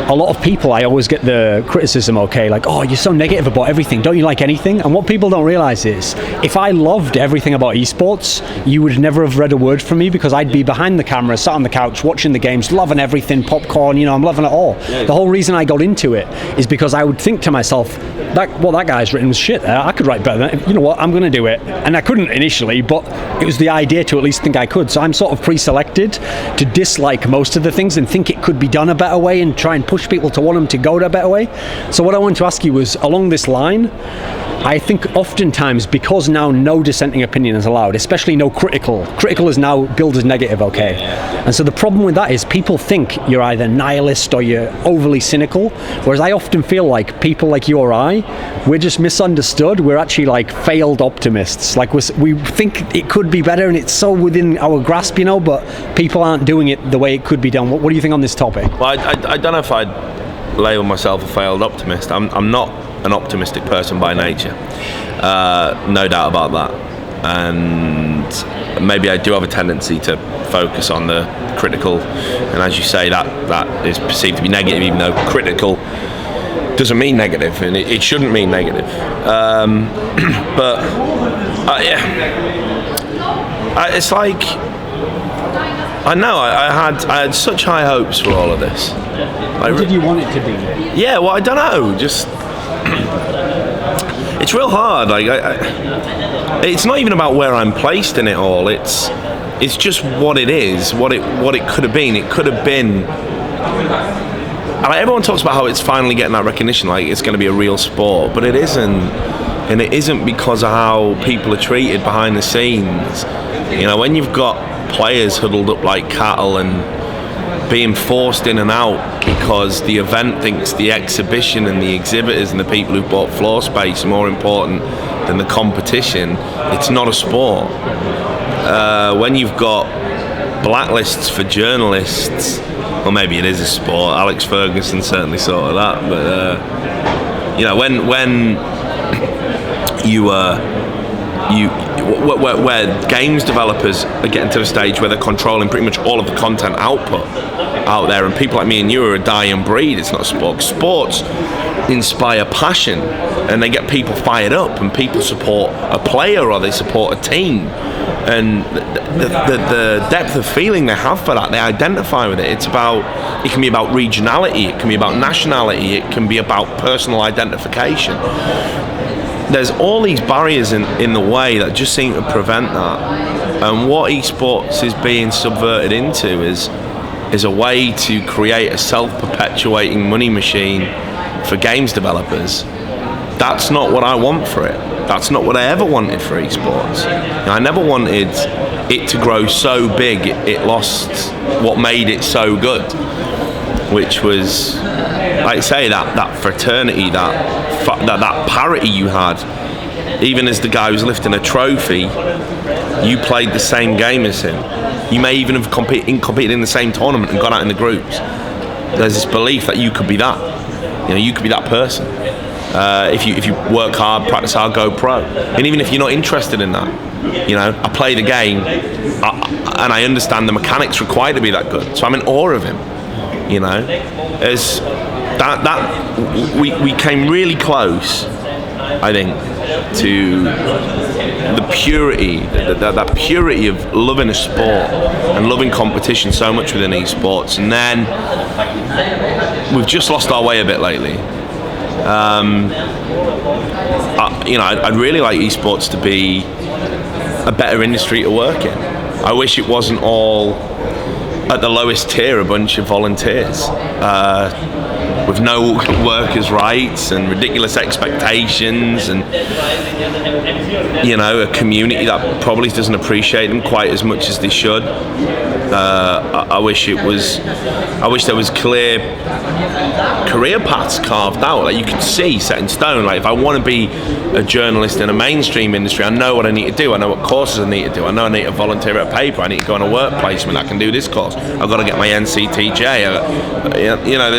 a lot of people, I always get the criticism, okay, like, oh, you're so negative about everything, don't you like anything? And what people don't realize is, if I loved everything about esports, you would never have read a word from me, because I'd be behind the camera, sat on the couch, watching the games, loving everything, popcorn, I'm loving it all. Yeah. The whole reason I got into it is because I would think to myself, that guy's written was shit there, I could write better than that. You know what, I'm going to do it. And I couldn't initially, but it was the idea to at least think I could. So I'm sort of pre-selected to dislike most of the things and think it could be done a better way and try and push people to want them to go to a better way. So what I wanted to ask you was, along this line, I think oftentimes, because now no dissenting opinion is allowed, especially no critical is now billed as negative, okay? And so the problem with that is people think you're either nihilist or you're overly cynical, whereas I often feel like people like you or I, we're just misunderstood. We're actually like failed optimists. Like we think it could be better and it's so within our grasp, but people aren't doing it the way it could be done. What do you think on this topic? Well, I don't know if I'd label myself a failed optimist. I'm not an optimistic person by nature, no doubt about that, and maybe I do have a tendency to focus on the critical, and as you say, that is perceived to be negative, even though critical doesn't mean negative, and it shouldn't mean negative. But it's like, I know I had such high hopes for all of this. What did you want it to be? Yeah, well, I don't know, just it's real hard. Like it's not even about where I'm placed in it all. It's just what it is, what it could have been. It could have been like, everyone talks about how it's finally getting that recognition, like it's going to be a real sport, but it isn't. And it isn't because of how people are treated behind the scenes. You know, when you've got players huddled up like cattle and being forced in and out because the event thinks the exhibition and the exhibitors and the people who bought floor space are more important than the competition, it's not a sport. When you've got blacklists for journalists, well, maybe it is a sport. Alex Ferguson certainly sorted that, but you know, when where games developers are getting to the stage where they're controlling pretty much all of the content output out there, and people like me and you are a dying breed. It's not a sport. Sports inspire passion, and they get people fired up, and people support a player or they support a team, and the depth of feeling they have for that, they identify with it. It can be about regionality, it can be about nationality, it can be about personal identification. There's all these barriers in the way that just seem to prevent that. And what esports is being subverted into is a way to create a self-perpetuating money machine for games developers. That's not what I want for it. That's not what I ever wanted for esports. I never wanted it to grow so big it lost what made it so good, which was, like I say, that fraternity, that parity you had. Even as the guy who's lifting a trophy, you played the same game as him. You may even have competed in the same tournament and gone out in the groups. There's this belief that you could be that. You know, you could be that person. If you work hard, practice hard, go pro. And even if you're not interested in that, you know, I play the game and I understand the mechanics required to be that good. So I'm in awe of him. You know, as we came really close, I think, to the purity, that purity of loving a sport and loving competition so much within esports, and then we've just lost our way a bit lately. You know, I'd really like esports to be a better industry to work in. I wish it wasn't all at the lowest tier a bunch of volunteers with no workers' rights and ridiculous expectations, and you know, a community that probably doesn't appreciate them quite as much as they should. I wish there was clear career paths carved out, like you could see, set in stone. Like if I want to be a journalist in a mainstream industry, I know what I need to do. I know what courses I need to do. I know I need to volunteer at a paper. I need to go on a work placement. I can do this course. I've got to get my NCTJ. You know,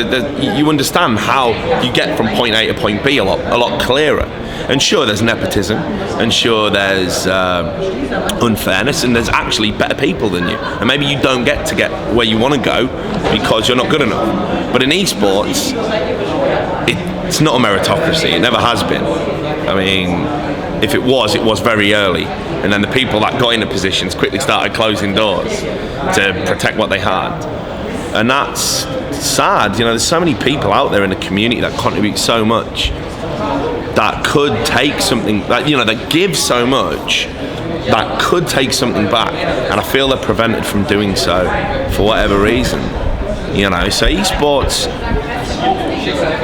you understand how you get from point A to point B a lot clearer. And sure, there's nepotism, and sure, there's unfairness, and there's actually better people than you. And maybe you don't get where you want to go because you're not good enough. But in esports, it's not a meritocracy. It never has been. I mean, if it was very early. And then the people that got into positions quickly started closing doors to protect what they had. And that's sad. You know, there's so many people out there in the community that contribute so much, that could take something, that, you know, that give so much, that could take something back, and I feel they're prevented from doing so for whatever reason. You know, so esports,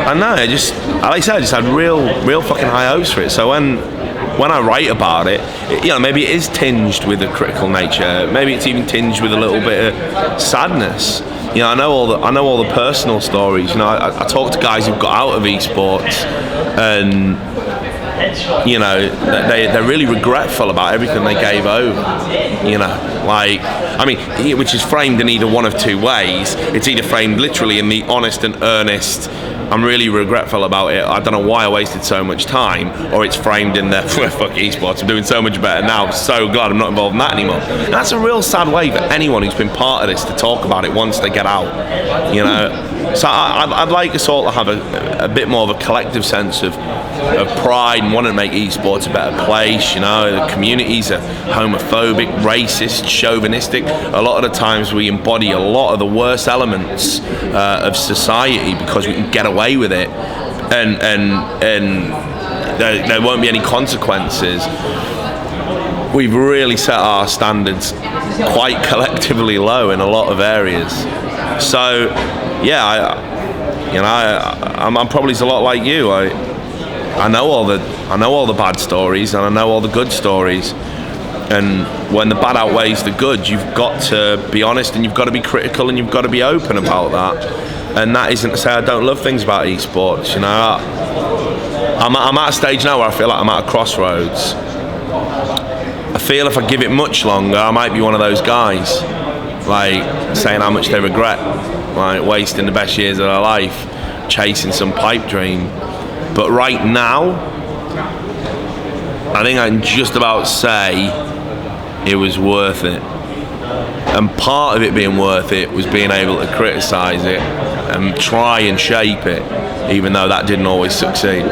I know, like I said, I just had real fucking high hopes for it. So when I write about it, you know, maybe it is tinged with a critical nature. Maybe it's even tinged with a little bit of sadness. You know, I know all the personal stories. You know, I talk to guys who've got out of esports, and you know, they're really regretful about everything they gave over. You know, like, I mean, which is framed in either one of two ways. It's either framed literally in the honest and earnest, I'm really regretful about it, I don't know why I wasted so much time, or it's framed in the fuck esports, I'm doing so much better now, I'm so glad I'm not involved in that anymore. And that's a real sad way for anyone who's been part of this to talk about it once they get out, you know. So I'd like us all to have a bit more of a collective sense of pride and wanting to make esports a better place. You know, the communities are homophobic, racist, chauvinistic. A lot of the times we embody a lot of the worst elements of society because we can get away with it, and there won't be any consequences. We've really set our standards quite collectively low in a lot of areas. So yeah, You know, I'm probably a lot like you. I know all the bad stories, and I know all the good stories. And when the bad outweighs the good, you've got to be honest, and you've got to be critical, and you've got to be open about that. And that isn't to say I don't love things about esports. You know, I'm at a stage now where I feel like I'm at a crossroads. I feel if I give it much longer, I might be one of those guys, like saying how much they regret, like wasting the best years of their life, chasing some pipe dream. But right now, I think I can just about say it was worth it. And part of it being worth it was being able to criticise it and try and shape it, even though that didn't always succeed.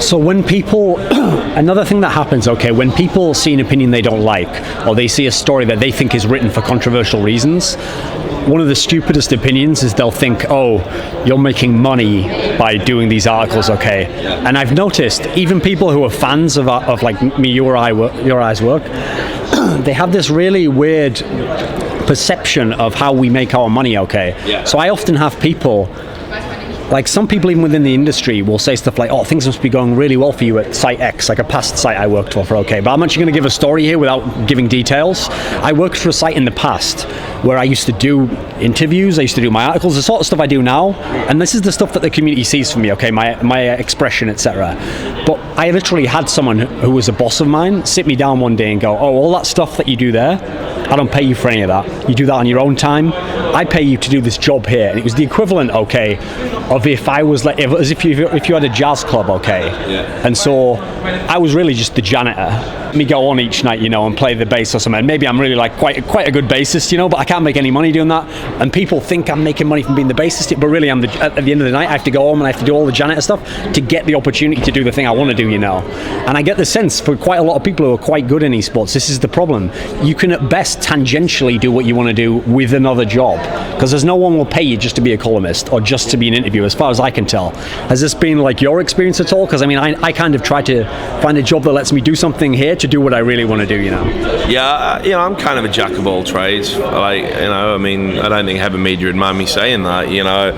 So when people, another thing that happens, okay, when people see an opinion they don't like, or they see a story that they think is written for controversial reasons, one of the stupidest opinions is they'll think, oh, you're making money by doing these articles, okay? And I've noticed, even people who are fans of like me, your eyes work, they have this really weird perception of how we make our money, okay? Yeah. So I often have people, like some people even within the industry will say stuff like, oh, things must be going really well for you at site X, like a past site I worked for, okay, but I'm actually going to give a story here without giving details. I worked for a site in the past where I used to do interviews, I used to do my articles, the sort of stuff I do now, and this is the stuff that the community sees from me, okay, my expression, etc. But I literally had someone who was a boss of mine sit me down one day and go, oh, all that stuff that you do there, I don't pay you for any of that. You do that on your own time. I pay you to do this job here. And it was the equivalent, okay, of if I was like, as if you had a jazz club, okay. Yeah. And so I was really just the janitor. Let me go on each night, you know, and play the bass or something. Maybe I'm really like quite a good bassist, you know, but I can't make any money doing that. And people think I'm making money from being the bassist, but really at the end of the night, I have to go home and I have to do all the janitor stuff to get the opportunity to do the thing I want to do, you know. And I get the sense for quite a lot of people who are quite good in esports, this is the problem. You can at best tangentially do what you want to do with another job, because there's no one will pay you just to be a columnist or just to be an interviewer, as far as I can tell. Has this been like your experience at all? Because I mean, I kind of try to find a job that lets me do something here to do what I really want to do, you know. Yeah, you know, I'm kind of a jack of all trades. Like, you know, I mean, I don't think Heaven Media would mind me saying that, you know.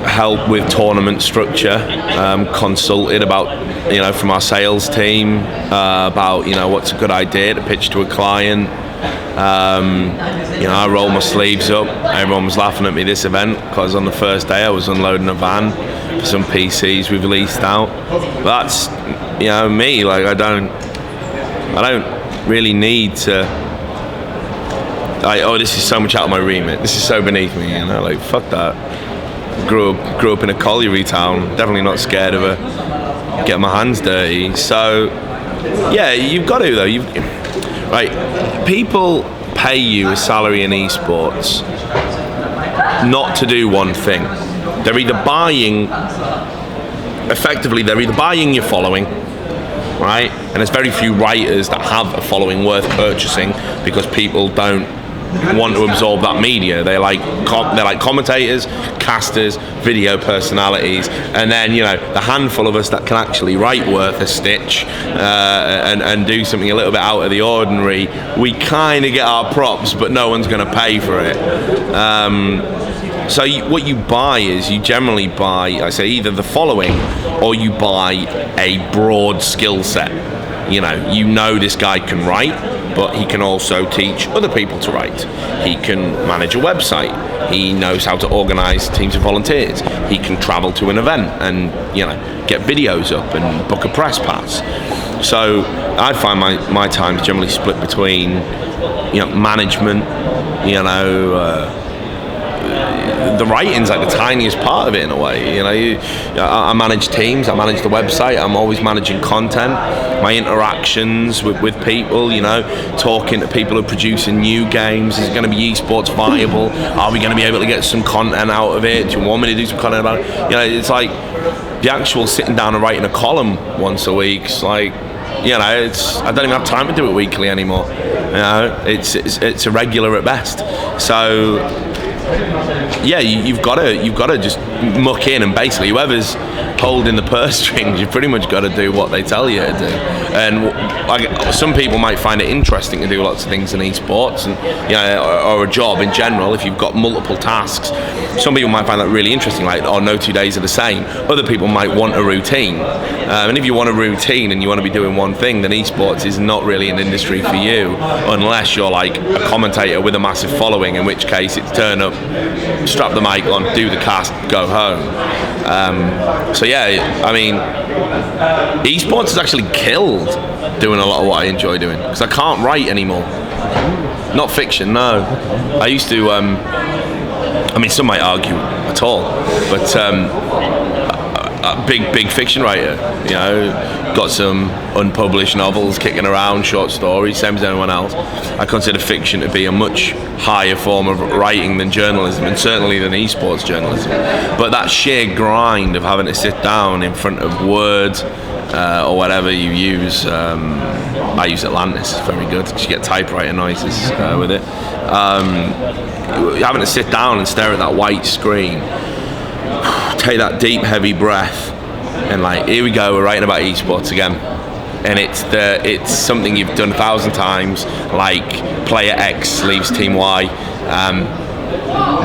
Help with tournament structure, consulted about, you know, from our sales team about, you know, what's a good idea to pitch to a client. You know, I roll my sleeves up. Everyone was laughing at me this event because on the first day I was unloading a van for some PCs we've leased out. But that's, you know, me. Like I don't really need to. Like, oh, this is so much out of my remit. This is so beneath me. You know, like fuck that. Grew up in a colliery town. Definitely not scared of getting my hands dirty. So yeah, you've got to though. Right, people pay you a salary in esports not to do one thing. They're either buying your following, right? And there's very few writers that have a following worth purchasing because people don't want to absorb that media. They're like commentators, casters, video personalities, and then, you know, the handful of us that can actually write worth a stitch and do something a little bit out of the ordinary, we kind of get our props, but no one's going to pay for it. So what you buy is, you generally buy, I say, either the following or you buy a broad skill set. You know this guy can write, but he can also teach other people to write. He can manage a website. He knows how to organize teams of volunteers. He can travel to an event and, you know, get videos up and book a press pass. So I find my time is generally split between, you know, management, you know, the writing's like the tiniest part of it in a way. You know, I manage teams, I manage the website, I'm always managing content, my interactions with people, you know, talking to people who are producing new games. Is it going to be esports viable? Are we going to be able to get some content out of it? Do you want me to do some content about it? You know, it's like the actual sitting down and writing a column once a week. It's like, you know, I don't even have time to do it weekly anymore. You know, it's irregular at best. So yeah, you've got to just muck in, and basically whoever's holding the purse strings, you've pretty much got to do what they tell you to do. And like, some people might find it interesting to do lots of things in esports, and or a job in general. If you've got multiple tasks, some people might find that really interesting. Like, oh, no 2 days are the same. Other people might want a routine, and if you want a routine and you want to be doing one thing, then esports is not really an industry for you, unless you're like a commentator with a massive following, in which case it's turn up, strap the mic on, do the cast, go home. So yeah, I mean, esports has actually killed doing a lot of what I enjoy doing, because I can't write anymore. Not fiction, no. I used to, I mean, some might argue at all, but a big fiction writer, you know, got some unpublished novels kicking around, short stories, same as anyone else. I consider fiction to be a much higher form of writing than journalism, and certainly than esports journalism. But that sheer grind of having to sit down in front of Word or whatever you use, I use Atlantis, it's very good, because you get typewriter noises with it. Having to sit down and stare at that white screen, take that deep, heavy breath, and like, here we go, we're writing about esports again. And it's something you've done 1,000 times, like player X leaves team Y.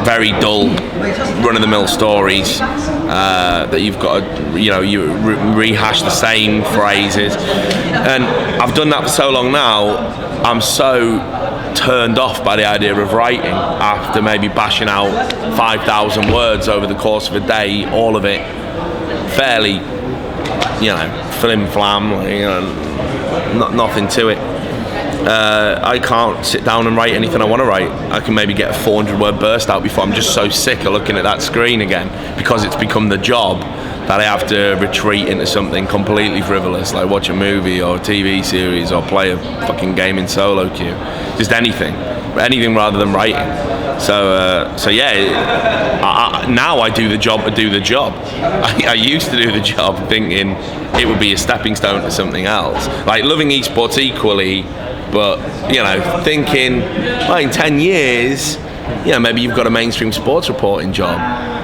Very dull, run-of-the-mill stories that you've got to, you rehash the same phrases. And I've done that for so long now, I'm so turned off by the idea of writing after maybe bashing out 5,000 words over the course of a day, all of it fairly, flim-flam, nothing to it. I can't sit down and write anything I want to write. I can maybe get a 400-word burst out before I'm just so sick of looking at that screen again, because it's become the job that I have to retreat into something completely frivolous, like watch a movie or a TV series or play a fucking game in solo queue. Just anything rather than writing. So yeah, now I do the job to do the job. I used to do the job thinking it would be a stepping stone to something else, like loving esports equally, but thinking, well, in 10 years, maybe you've got a mainstream sports reporting job.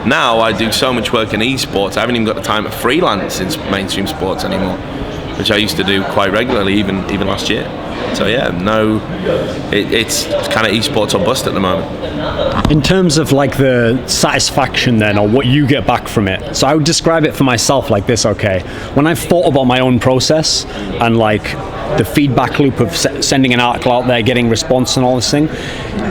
Now I do so much work in esports, I haven't even got the time to freelance in mainstream sports anymore, which I used to do quite regularly, even last year. So yeah, it's kind of esports or bust at the moment. In terms of like the satisfaction then, or what you get back from it, so I would describe it for myself like this, okay? When I've thought about my own process and like the feedback loop of sending an article out there, getting response and all this thing,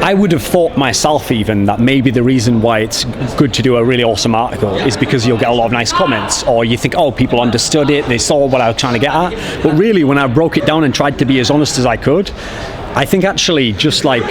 I would have thought myself even that maybe the reason why it's good to do a really awesome article is because you'll get a lot of nice comments, or you think, oh, people understood it, they saw what I was trying to get at. But really, when I broke it down and tried to be as honest as I could, I think actually just like,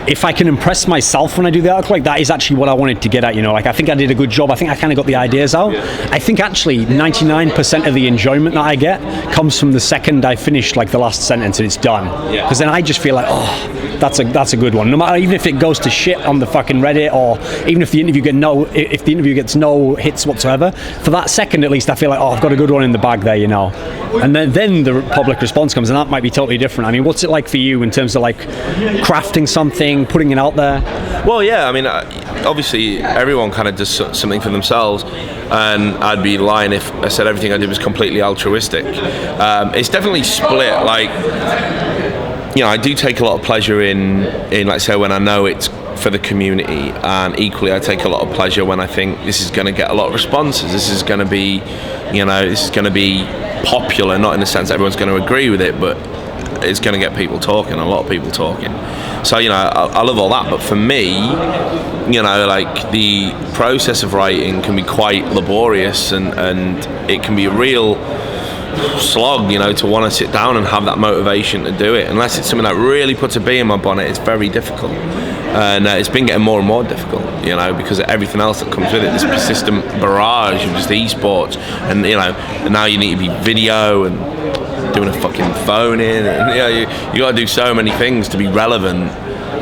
if I can impress myself when I do the article, like that is actually what I wanted to get at, like I think I did a good job, I think I kind of got the ideas out. I think actually 99% of the enjoyment that I get comes from the second I finish like the last sentence and it's done. Because then I just feel like, oh, that's a good one. No matter, even if it goes to shit on the fucking Reddit, or even if the interview gets no hits whatsoever, for that second at least I feel like, oh, I've got a good one in the bag there, And then the public response comes, and that might be totally different. I mean, what's it like for you in terms of like crafting something, putting it out there? Well, yeah, I mean, obviously everyone kind of does something for themselves, and I'd be lying if I said everything I did was completely altruistic. It's definitely split. Like, I do take a lot of pleasure in like, say, when I know it's for the community, and equally I take a lot of pleasure when I think this is going to get a lot of responses, this is going to be popular, not in the sense that everyone's going to agree with it, but it's going to get people talking, a lot of people talking. So I love all that, but for me, like the process of writing can be quite laborious, and it can be a real slog, to want to sit down and have that motivation to do it. Unless it's something that really puts a bee in my bonnet, it's very difficult. And it's been getting more and more difficult, because of everything else that comes with it, this persistent barrage of just esports, and and now you need to be video and doing a fucking phone in, and you got to do so many things to be relevant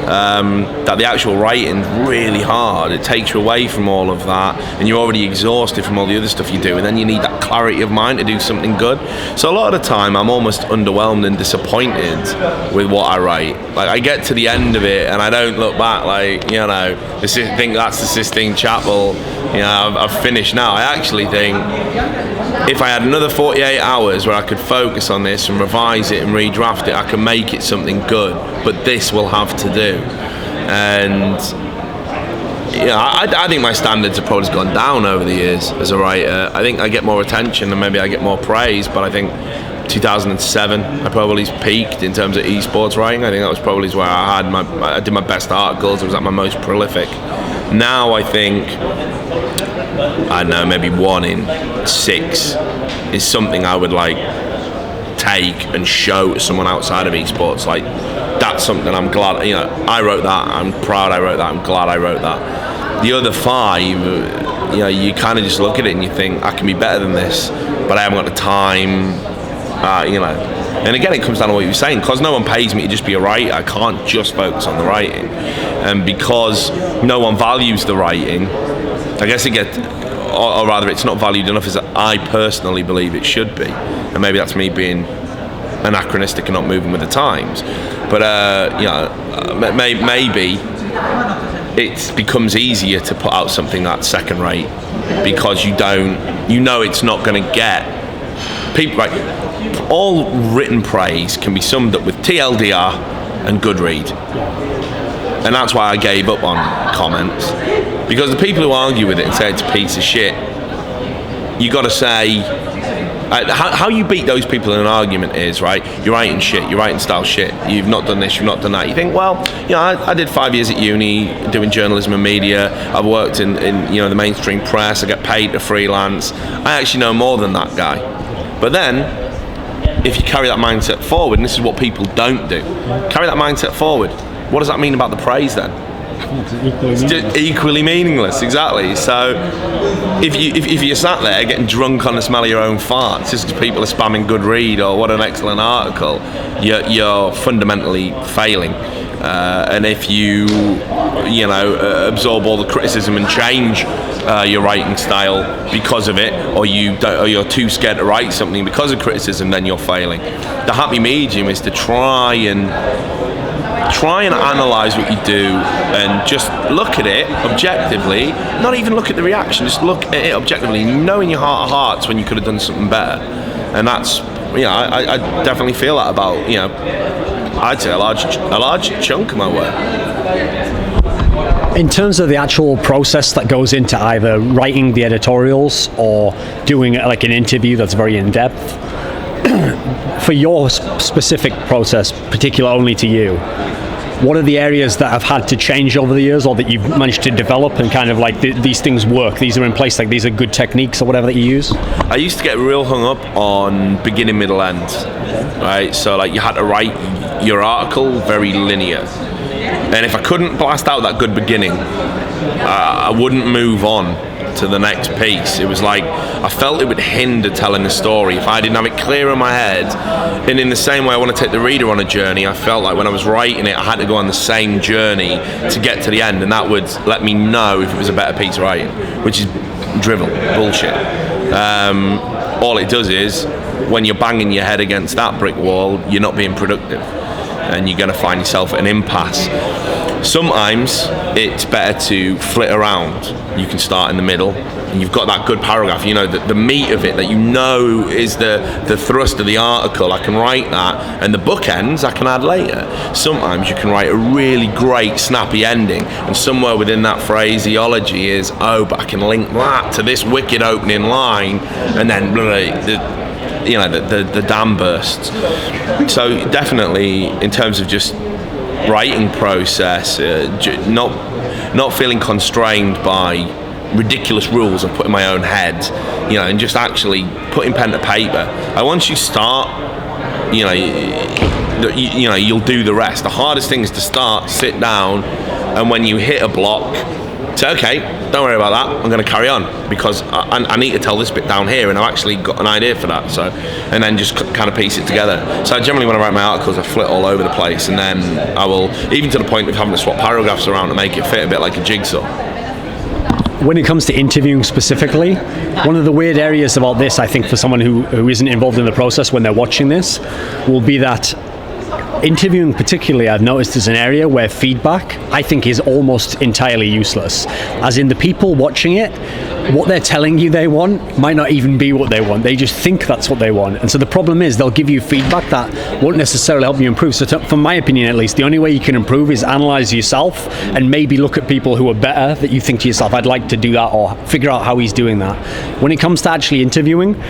that the actual writing's really hard. It takes you away from all of that, and you're already exhausted from all the other stuff you do, and then you need that clarity of mind to do something good. So a lot of the time I'm almost underwhelmed and disappointed with what I write. Like, I get to the end of it and I don't look back like, you know, think that's the Sistine Chapel, you know, I've finished now. I actually think if I had another 48 hours where I could focus on this and revise it and redraft it, I can make it something good, but this will have to do. And yeah, I think my standards have probably gone down over the years as a writer. I think I get more attention and maybe I get more praise, but I think 2007 I probably peaked in terms of esports writing. I think that was probably where I did my best articles. I was at my most prolific. Now I think, I don't know, maybe 1 in 6 is something I would like take and show to someone outside of esports. Like, that's something I'm glad, you know, I wrote that, I'm proud I wrote that, I'm glad I wrote that. The other 5, you know, you kind of just look at it and you think, I can be better than this, but I haven't got the time, you know. And again, it comes down to what you were saying, because no one pays me to just be a writer, I can't just focus on the writing. And because no one values the writing, I guess or rather it's not valued enough as I personally believe it should be. And maybe that's me being anachronistic and not moving with the times. But you know, maybe it becomes easier to put out something that's second rate because you know it's not going to get people. Right, all written praise can be summed up with TLDR and good read, and that's why I gave up on comments, because the people who argue with it and say it's a piece of shit, you got to say. How you beat those people in an argument is, right, you're writing shit, you're writing style shit, you've not done this, you've not done that. You think, well, you know, I did 5 years at uni doing journalism and media, I've worked in you know, the mainstream press, I get paid to freelance, I actually know more than that guy. But then, if you carry that mindset forward, and this is what people don't do, carry that mindset forward, what does that mean about the praise then? It's just equally meaningless, exactly. So if you're sat there getting drunk on the smell of your own farts just because people are spamming good read or what an excellent article, you're fundamentally failing. And if you know, absorb all the criticism and change your writing style because of it, or you're too scared to write something because of criticism, then you're failing. The happy medium is to try and analyze what you do and just look at it objectively, not even look at the reaction, just look at it objectively, know in your heart of hearts when you could have done something better. And that's, you know, I definitely feel that about, you know, I'd say a large chunk of my work. In terms of the actual process that goes into either writing the editorials or doing like an interview that's very in-depth, for your specific process, particular only to you, what are the areas that have had to change over the years, or that you've managed to develop and kind of like these things work, these are in place, like these are good techniques or whatever that you use? I used to get real hung up on beginning, middle, end, right? So like you had to write your article very linear, and if I couldn't blast out that good beginning, I wouldn't move on to the next piece. It was like I felt it would hinder telling the story if I didn't have it clear in my head. And in the same way I want to take the reader on a journey, I felt like when I was writing it I had to go on the same journey to get to the end, and that would let me know if it was a better piece of writing, which is drivel bullshit. All it does is when you're banging your head against that brick wall, you're not being productive and you're going to find yourself at an impasse. Sometimes it's better to flit around. You can start in the middle and you've got that good paragraph, you know, the meat of it that you know is the thrust of the article. I can write that, and the bookends I can add later. Sometimes you can write a really great snappy ending, and somewhere within that phraseology is, oh, but I can link that to this wicked opening line, and then the dam bursts. So definitely in terms of just writing process, not feeling constrained by ridiculous rules I've put in my own head, you know, and just actually putting pen to paper. Once you start, you know, you'll do the rest. The hardest thing is to start, sit down, and when you hit a block, So, okay, don't worry about that. I'm going to carry on because I need to tell this bit down here, and I've actually got an idea for that. So, and then just kind of piece it together. So generally when I write my articles, I flit all over the place, and then I will, even to the point of having to swap paragraphs around to make it fit a bit like a jigsaw. When it comes to interviewing specifically, one of the weird areas about this, I think, for someone who isn't involved in the process when they're watching this, will be that interviewing particularly, I've noticed, is an area where feedback, I think, is almost entirely useless. As in, the people watching it, what they're telling you they want might not even be what they want. They just think that's what they want. And so the problem is they'll give you feedback that won't necessarily help you improve. So from my opinion, at least, the only way you can improve is analyze yourself and maybe look at people who are better, that you think to yourself, I'd like to do that, or figure out how he's doing that. When it comes to actually interviewing,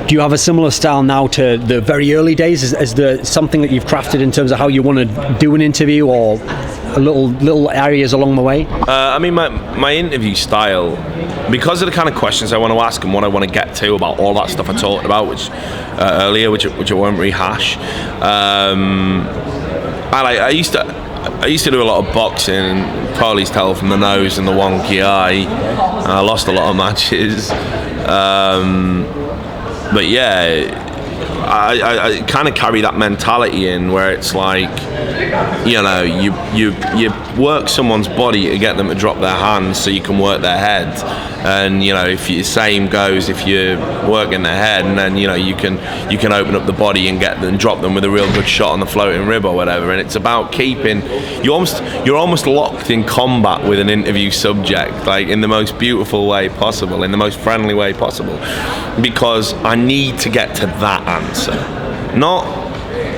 do you have a similar style now to the very early days? Is there something that you've crafted in terms of how you want to do an interview, or little areas along the way? I mean, my interview style, because of the kind of questions I want to ask and what I want to get to about all that stuff I talked about, which earlier, which I won't rehash. I used to do a lot of boxing, and probably tell from the nose and the wonky eye. I lost a lot of matches. But yeah, I kind of carry that mentality in, where it's like, you know, you work someone's body to get them to drop their hands so you can work their head. And you know, if you, same goes if you're working their head, and then you know you can open up the body and get them, drop them with a real good shot on the floating rib or whatever. And it's about keeping you're almost locked in combat with an interview subject, like in the most beautiful way possible, in the most friendly way possible, because I need to get to that answer, not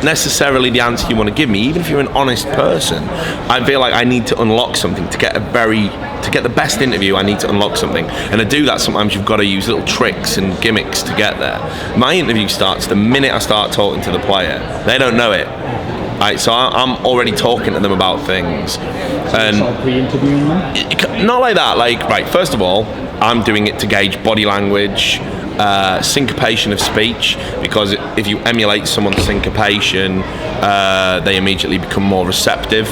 necessarily the answer you want to give me. Even if you're an honest person, I feel like I need to unlock something to get the best interview. I need to unlock something, and to do that, sometimes you've got to use little tricks and gimmicks to get there. My interview starts the minute I start talking to the player. They don't know it. Right, so I'm already talking to them about things, and pre-interviewing them? Not like that. Like, right, first of all, I'm doing it to gauge body language, syncopation of speech, because if you emulate someone's syncopation, they immediately become more receptive.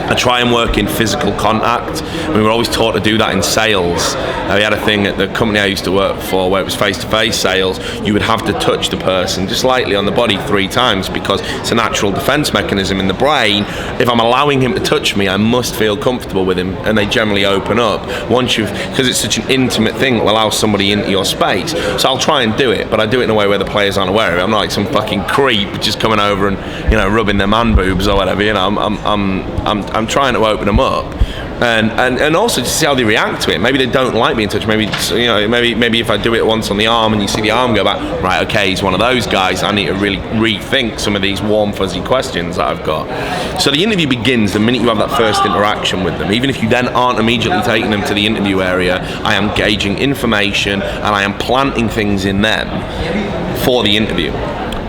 I try and work in physical contact. We were always taught to do that in sales. We had a thing at the company I used to work for where it was face-to-face sales. You would have to touch the person just lightly on the body 3 times, because it's a natural defense mechanism in the brain. If I'm allowing him to touch me, I must feel comfortable with him, and they generally open up because it's such an intimate thing that allows somebody into your space. So I'll try and do it, but I do it in a way where the players aren't aware of it. I'm not like some fucking creep just coming over and, you know, rubbing their man boobs or whatever. You know, I'm trying to open them up, and also to see how they react to it. Maybe they don't like being touched. Maybe, you know, maybe if I do it once on the arm and you see the arm go back, right, okay, he's one of those guys. I need to really rethink some of these warm, fuzzy questions that I've got. So the interview begins the minute you have that first interaction with them. Even if you then aren't immediately taking them to the interview area, I am gauging information and I am planting things in them for the interview.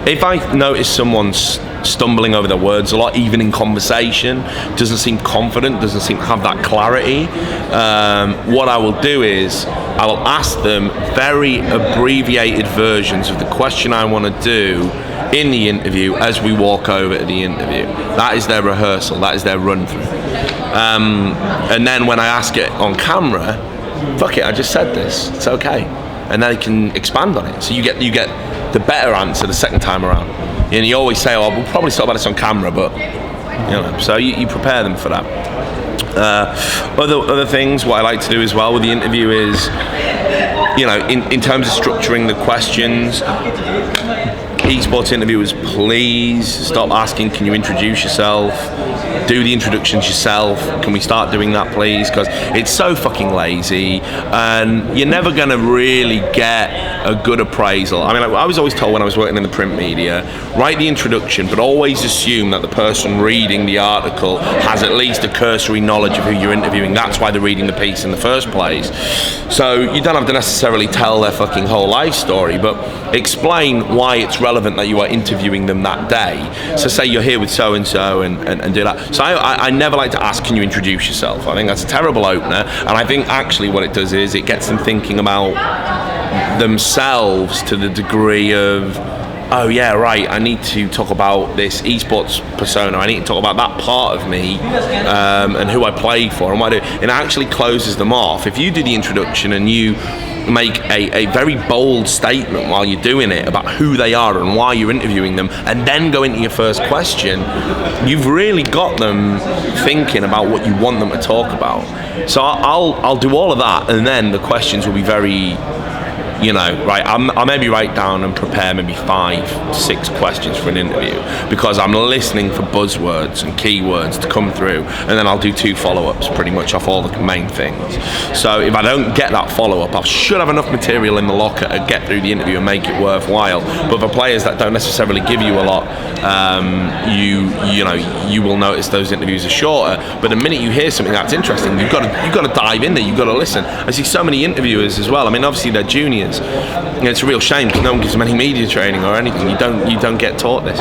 If I notice someone's stumbling over their words a lot, even in conversation, doesn't seem confident, doesn't seem to have that clarity, what I will do is I will ask them very abbreviated versions of the question I want to do in the interview as we walk over to the interview. That is their rehearsal, that is their run through. And then when I ask it on camera, fuck it, I just said this, it's okay. And then they can expand on it. So you get the better answer the second time around. And you always say, oh, we'll probably talk about this on camera, but, you know, so you prepare them for that. Other things, what I like to do as well with the interview is, you know, in terms of structuring the questions, esports interviewers, please stop asking, can you introduce yourself? Do the introductions yourself. Can we start doing that, please? Because it's so fucking lazy, and you're never going to really get a good appraisal. I mean, I was always told when I was working in the print media, write the introduction, but always assume that the person reading the article has at least a cursory knowledge of who you're interviewing. That's why they're reading the piece in the first place. So you don't have to necessarily tell their fucking whole life story, but explain why it's relevant that you are interviewing them that day. So say you're here with so-and-so and do that. So I never like to ask, can you introduce yourself? I think that's a terrible opener, and I think actually what it does is it gets them thinking about themselves to the degree of, oh yeah, right, I need to talk about this esports persona, I need to talk about that part of me, and who I play for and what I do. It actually closes them off. If you do the introduction and you make a very bold statement while you're doing it about who they are and why you're interviewing them, and then go into your first question, you've really got them thinking about what you want them to talk about. So I'll do all of that, and then the questions will be very, right, I'll maybe write down and prepare maybe 5-6 questions for an interview, because I'm listening for buzzwords and keywords to come through, and then I'll do 2 follow-ups pretty much off all the main things. So if I don't get that follow-up, I should have enough material in the locker to get through the interview and make it worthwhile. But for players that don't necessarily give you a lot, you will notice those interviews are shorter. But the minute you hear something that's interesting, you've got to dive in there, you've got to listen. I see so many interviewers as well. I mean, obviously they're juniors. It's a real shame because no one gives them any media training or anything. You don't get taught this.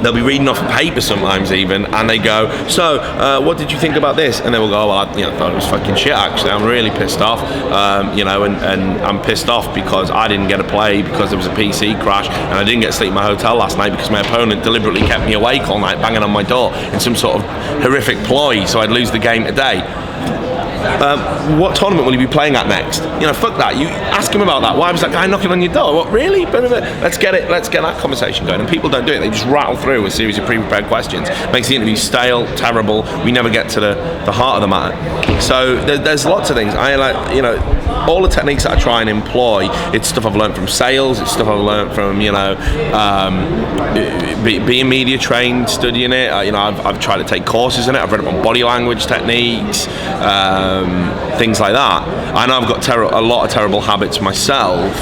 They'll be reading off a paper sometimes even, and they go, so what did you think about this? And they will go, well, I thought it was fucking shit actually. I'm really pissed off, and I'm pissed off because I didn't get a play because there was a PC crash, and I didn't get to sleep in my hotel last night because my opponent deliberately kept me awake all night banging on my door in some sort of horrific ploy so I'd lose the game today. What tournament will you be playing at next? Fuck that. You ask him about that. Why was that guy knocking on your door? What, really? Let's get that conversation going. And people don't do it. They just rattle through a series of pre-prepared questions. Makes the interview stale, terrible. We never get to the heart of the matter. So there's lots of things. I all the techniques that I try and employ. It's stuff I've learned from sales. It's stuff I've learned from being media trained, studying it. I've tried to take courses in it. I've read up on body language techniques. Things like that. I know I've got a lot of terrible habits myself.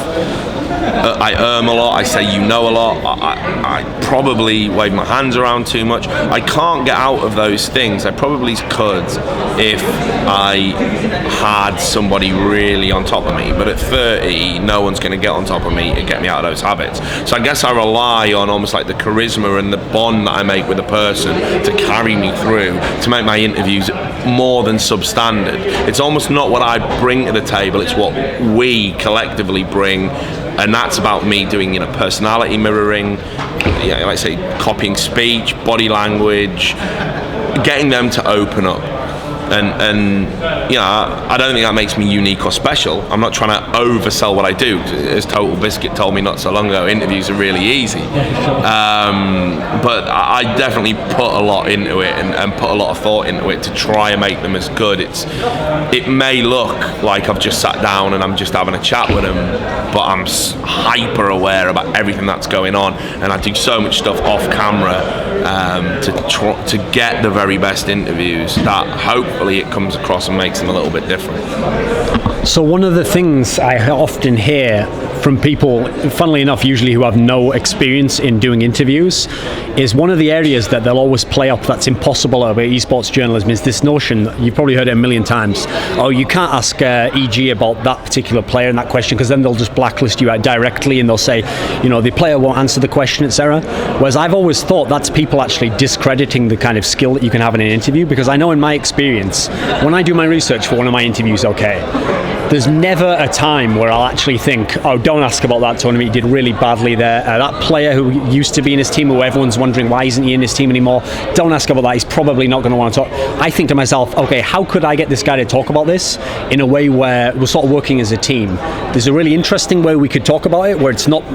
I a lot, I say a lot, I probably wave my hands around too much. I can't get out of those things. I probably could if I had somebody really on top of me, but at 30 no one's going to get on top of me and get me out of those habits. So I guess I rely on almost like the charisma and the bond that I make with a person to carry me through, to make my interviews more than substandard. It's almost not what I bring to the table, it's what we collectively bring. And that's about me doing, personality mirroring, like I say, copying speech, body language, getting them to open up. And I don't think that makes me unique or special. I'm not trying to oversell what I do. As Total Biscuit told me not so long ago, interviews are really easy. But I definitely put a lot into it and put a lot of thought into it to try and make them as good. It may look like I've just sat down and I'm just having a chat with them, but I'm hyper aware about everything that's going on, and I do so much stuff off camera to get the very best interviews that hopefully it comes across and makes them a little bit different. So one of the things I often hear from people, funnily enough, usually who have no experience in doing interviews, is one of the areas that they'll always play up that's impossible about esports journalism is this notion, you've probably heard it a million times, oh, you can't ask EG about that particular player and that question because then they'll just blacklist you out directly and they'll say, the player won't answer the question, etc. Whereas I've always thought that's people actually discrediting the kind of skill that you can have in an interview, because I know in my experience, when I do my research for one of my interviews, there's never a time where I'll actually think, oh, don't ask about that tournament, he did really badly there. That player who used to be in his team, who everyone's wondering why isn't he in his team anymore, don't ask about that, he's probably not going to want to talk. I think to myself, okay, how could I get this guy to talk about this in a way where we're sort of working as a team? There's a really interesting way we could talk about it where it's not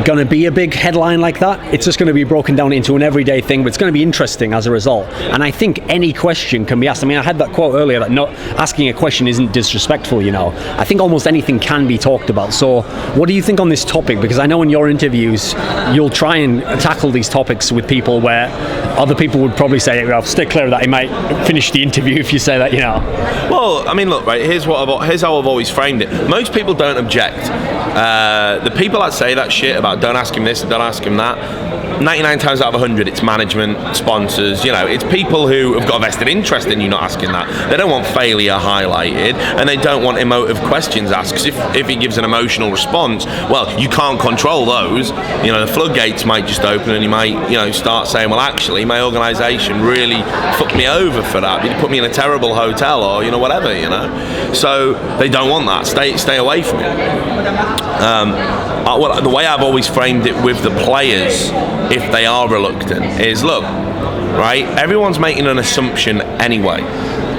going to be a big headline like that. It's just going to be broken down into an everyday thing, but it's going to be interesting as a result. And I think any question can be asked. I mean, I had that quote earlier that not asking a question isn't disrespectful, I think almost anything can be talked about. So what do you think on this topic? Because I know in your interviews you'll try and tackle these topics with people where other people would probably say, well, stay clear of that, he might finish the interview if you say that, Well, I mean, look, right, here's how I've always framed it. Most people don't object. The people that say that shit about don't ask him this and don't ask him that, 99 times out of 100, it's management, sponsors, it's people who have got a vested interest in you not asking that. They don't want failure highlighted, and they don't want emotive questions asked, because if he gives an emotional response, well, you can't control those. The floodgates might just open, and he might, start saying, well, actually, my organisation really fucked me over for that. You put me in a terrible hotel, or, whatever, So they don't want that. Stay away from it. Well, the way I've always framed it with the players, if they are reluctant, is look, right? Everyone's making an assumption anyway.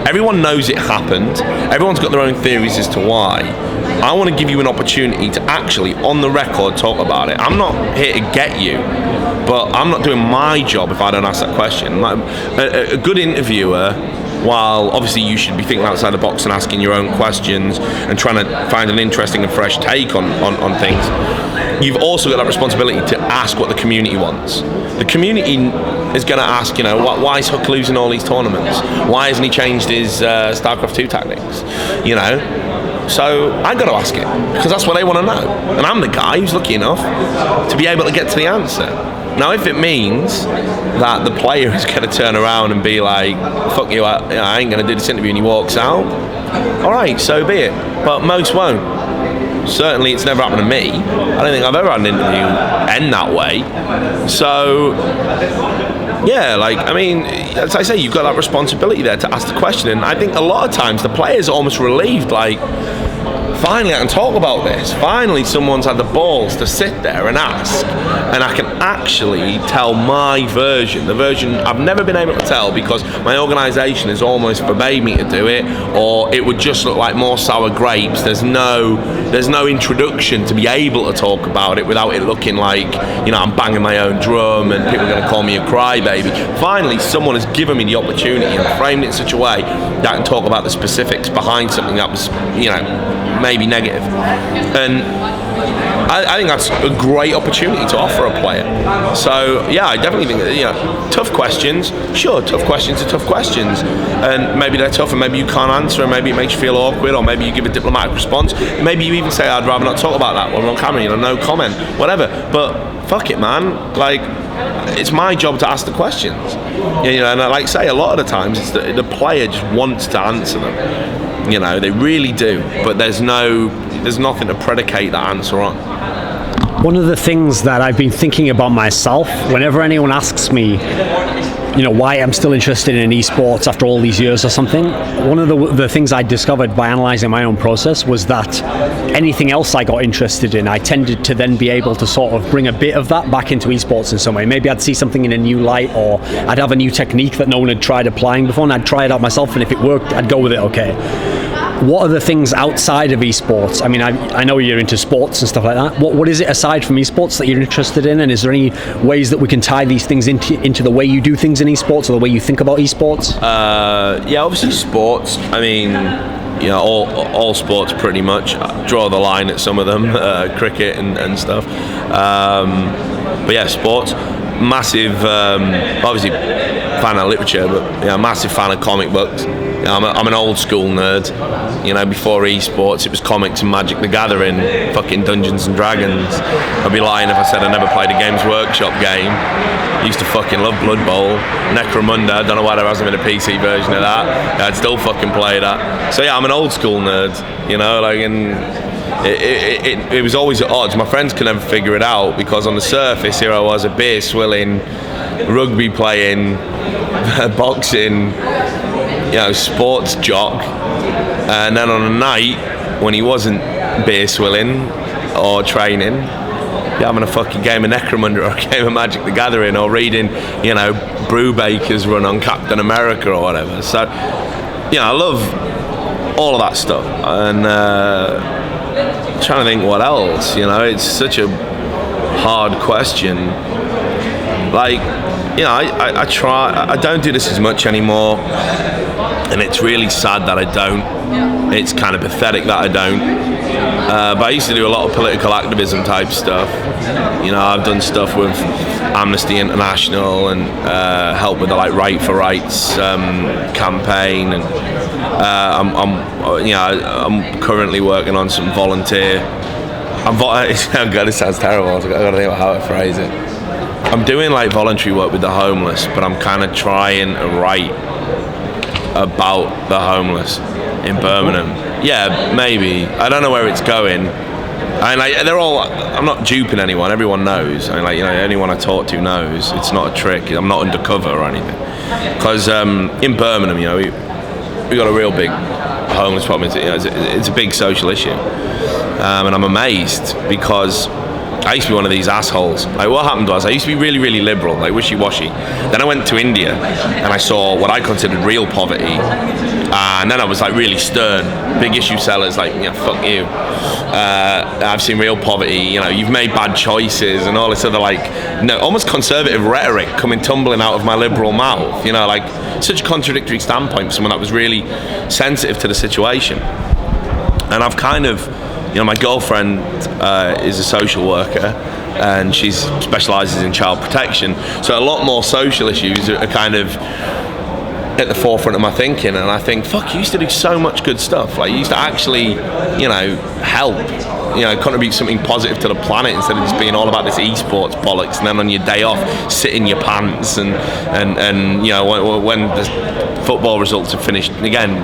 Everyone knows it happened. Everyone's got their own theories as to why. I want to give you an opportunity to actually, on the record, talk about it. I'm not here to get you, but I'm not doing my job if I don't ask that question. Like, a good interviewer, while obviously you should be thinking outside the box and asking your own questions and trying to find an interesting and fresh take on things, you've also got that responsibility to ask what the community wants. The community is going to ask, why is Hook losing all these tournaments? Why hasn't he changed his StarCraft 2 tactics? So I've got to ask it, because that's what they want to know. And I'm the guy who's lucky enough to be able to get to the answer. Now, if it means that the player is going to turn around and be like, fuck you, I ain't going to do this interview, and he walks out, all right, so be it. But most won't. Certainly, it's never happened to me. I don't think I've ever had an interview end that way. So, yeah, as I say, you've got that responsibility there to ask the question. And I think a lot of times the players are almost relieved, like, finally I can talk about this. Finally someone's had the balls to sit there and ask, and I can actually tell my version, the version I've never been able to tell because my organisation has almost forbade me to do it, or it would just look like more sour grapes. There's no introduction to be able to talk about it without it looking like, I'm banging my own drum and people are going to call me a crybaby. Finally, someone has given me the opportunity and framed it in such a way that I can talk about the specifics behind something that was, maybe negative. And I think that's a great opportunity to offer a player. So yeah, I definitely think that, tough questions, sure, tough questions are tough questions, and maybe they're tough and maybe you can't answer, and maybe it makes you feel awkward, or maybe you give a diplomatic response, maybe you even say I'd rather not talk about that when we're on camera, no comment, whatever. But fuck it, man, like, it's my job to ask the questions, and like I say, a lot of the times it's the player just wants to answer them. They really do, but there's nothing to predicate that answer on. One of the things that I've been thinking about myself, whenever anyone asks me, why I'm still interested in esports after all these years or something, one of the things I discovered by analysing my own process was that anything else I got interested in, I tended to then be able to sort of bring a bit of that back into esports in some way. Maybe I'd see something in a new light, or I'd have a new technique that no one had tried applying before, and I'd try it out myself, and if it worked, I'd go with it, okay. What are the things outside of esports? I mean, I know you're into sports and stuff like that. What is it aside from esports that you're interested in? And is there any ways that we can tie these things into the way you do things in esports, or the way you think about esports? Yeah, obviously sports. I mean, all sports pretty much. I draw the line at some of them, cricket and stuff. But yeah, sports. Massive, obviously fan of literature, but massive fan of comic books. I'm an old school nerd. Before esports, it was comics and Magic the Gathering, fucking Dungeons and Dragons. I'd be lying if I said I never played a Games Workshop game. I used to fucking love Blood Bowl, Necromunda. I don't know why there hasn't been a PC version of that. I'd still fucking play that. So yeah, I'm an old school nerd. It was always at odds. My friends could never figure it out, because on the surface here I was, a beer swilling, rugby playing, boxing, sports jock, and then on a night when he wasn't beer swilling or training, having a fucking game of Necromunda or a game of Magic the Gathering, or reading, Brubaker's run on Captain America or whatever. So, I love all of that stuff, and trying to think what else. It's such a hard question. Like, I try. I don't do this as much anymore, and it's really sad that I don't. It's kind of pathetic that I don't. But I used to do a lot of political activism type stuff. I've done stuff with Amnesty International and helped with the Right for Rights campaign, and I'm currently working on some volunteer. God, this sounds terrible. I've got to think about how to phrase it. I'm doing like voluntary work with the homeless, but I'm kind of trying to write about the homeless in Birmingham. Yeah, maybe. I don't know where it's going. I mean, like, they're all. I'm not duping anyone. Everyone knows. I mean, like, you know, anyone I talk to knows. It's not a trick. I'm not undercover or anything. Because in Birmingham, you know, we got a real big homeless problem. It's a big social issue, and I'm amazed because I used to be one of these assholes. Like, what happened was I used to be really, really liberal, like wishy-washy. Then I went to India and I saw what I considered real poverty, and then I was like really stern. Big issue sellers, like, you know, fuck you. I've seen real poverty. You know, you've made bad choices and all this other, like, almost conservative rhetoric coming tumbling out of my liberal mouth. You know, like, such a contradictory standpoint for someone that was really sensitive to the situation. And I've kind of, you know, my girlfriend is a social worker and she specialises in child protection, so a lot more social issues are kind of at the forefront of my thinking. And I think, fuck, you used to do so much good stuff. Like, you used to actually, you know, help, you know, contribute something positive to the planet instead of just being all about this esports bollocks, and then on your day off sit in your pants and you know, when the football results are finished, again,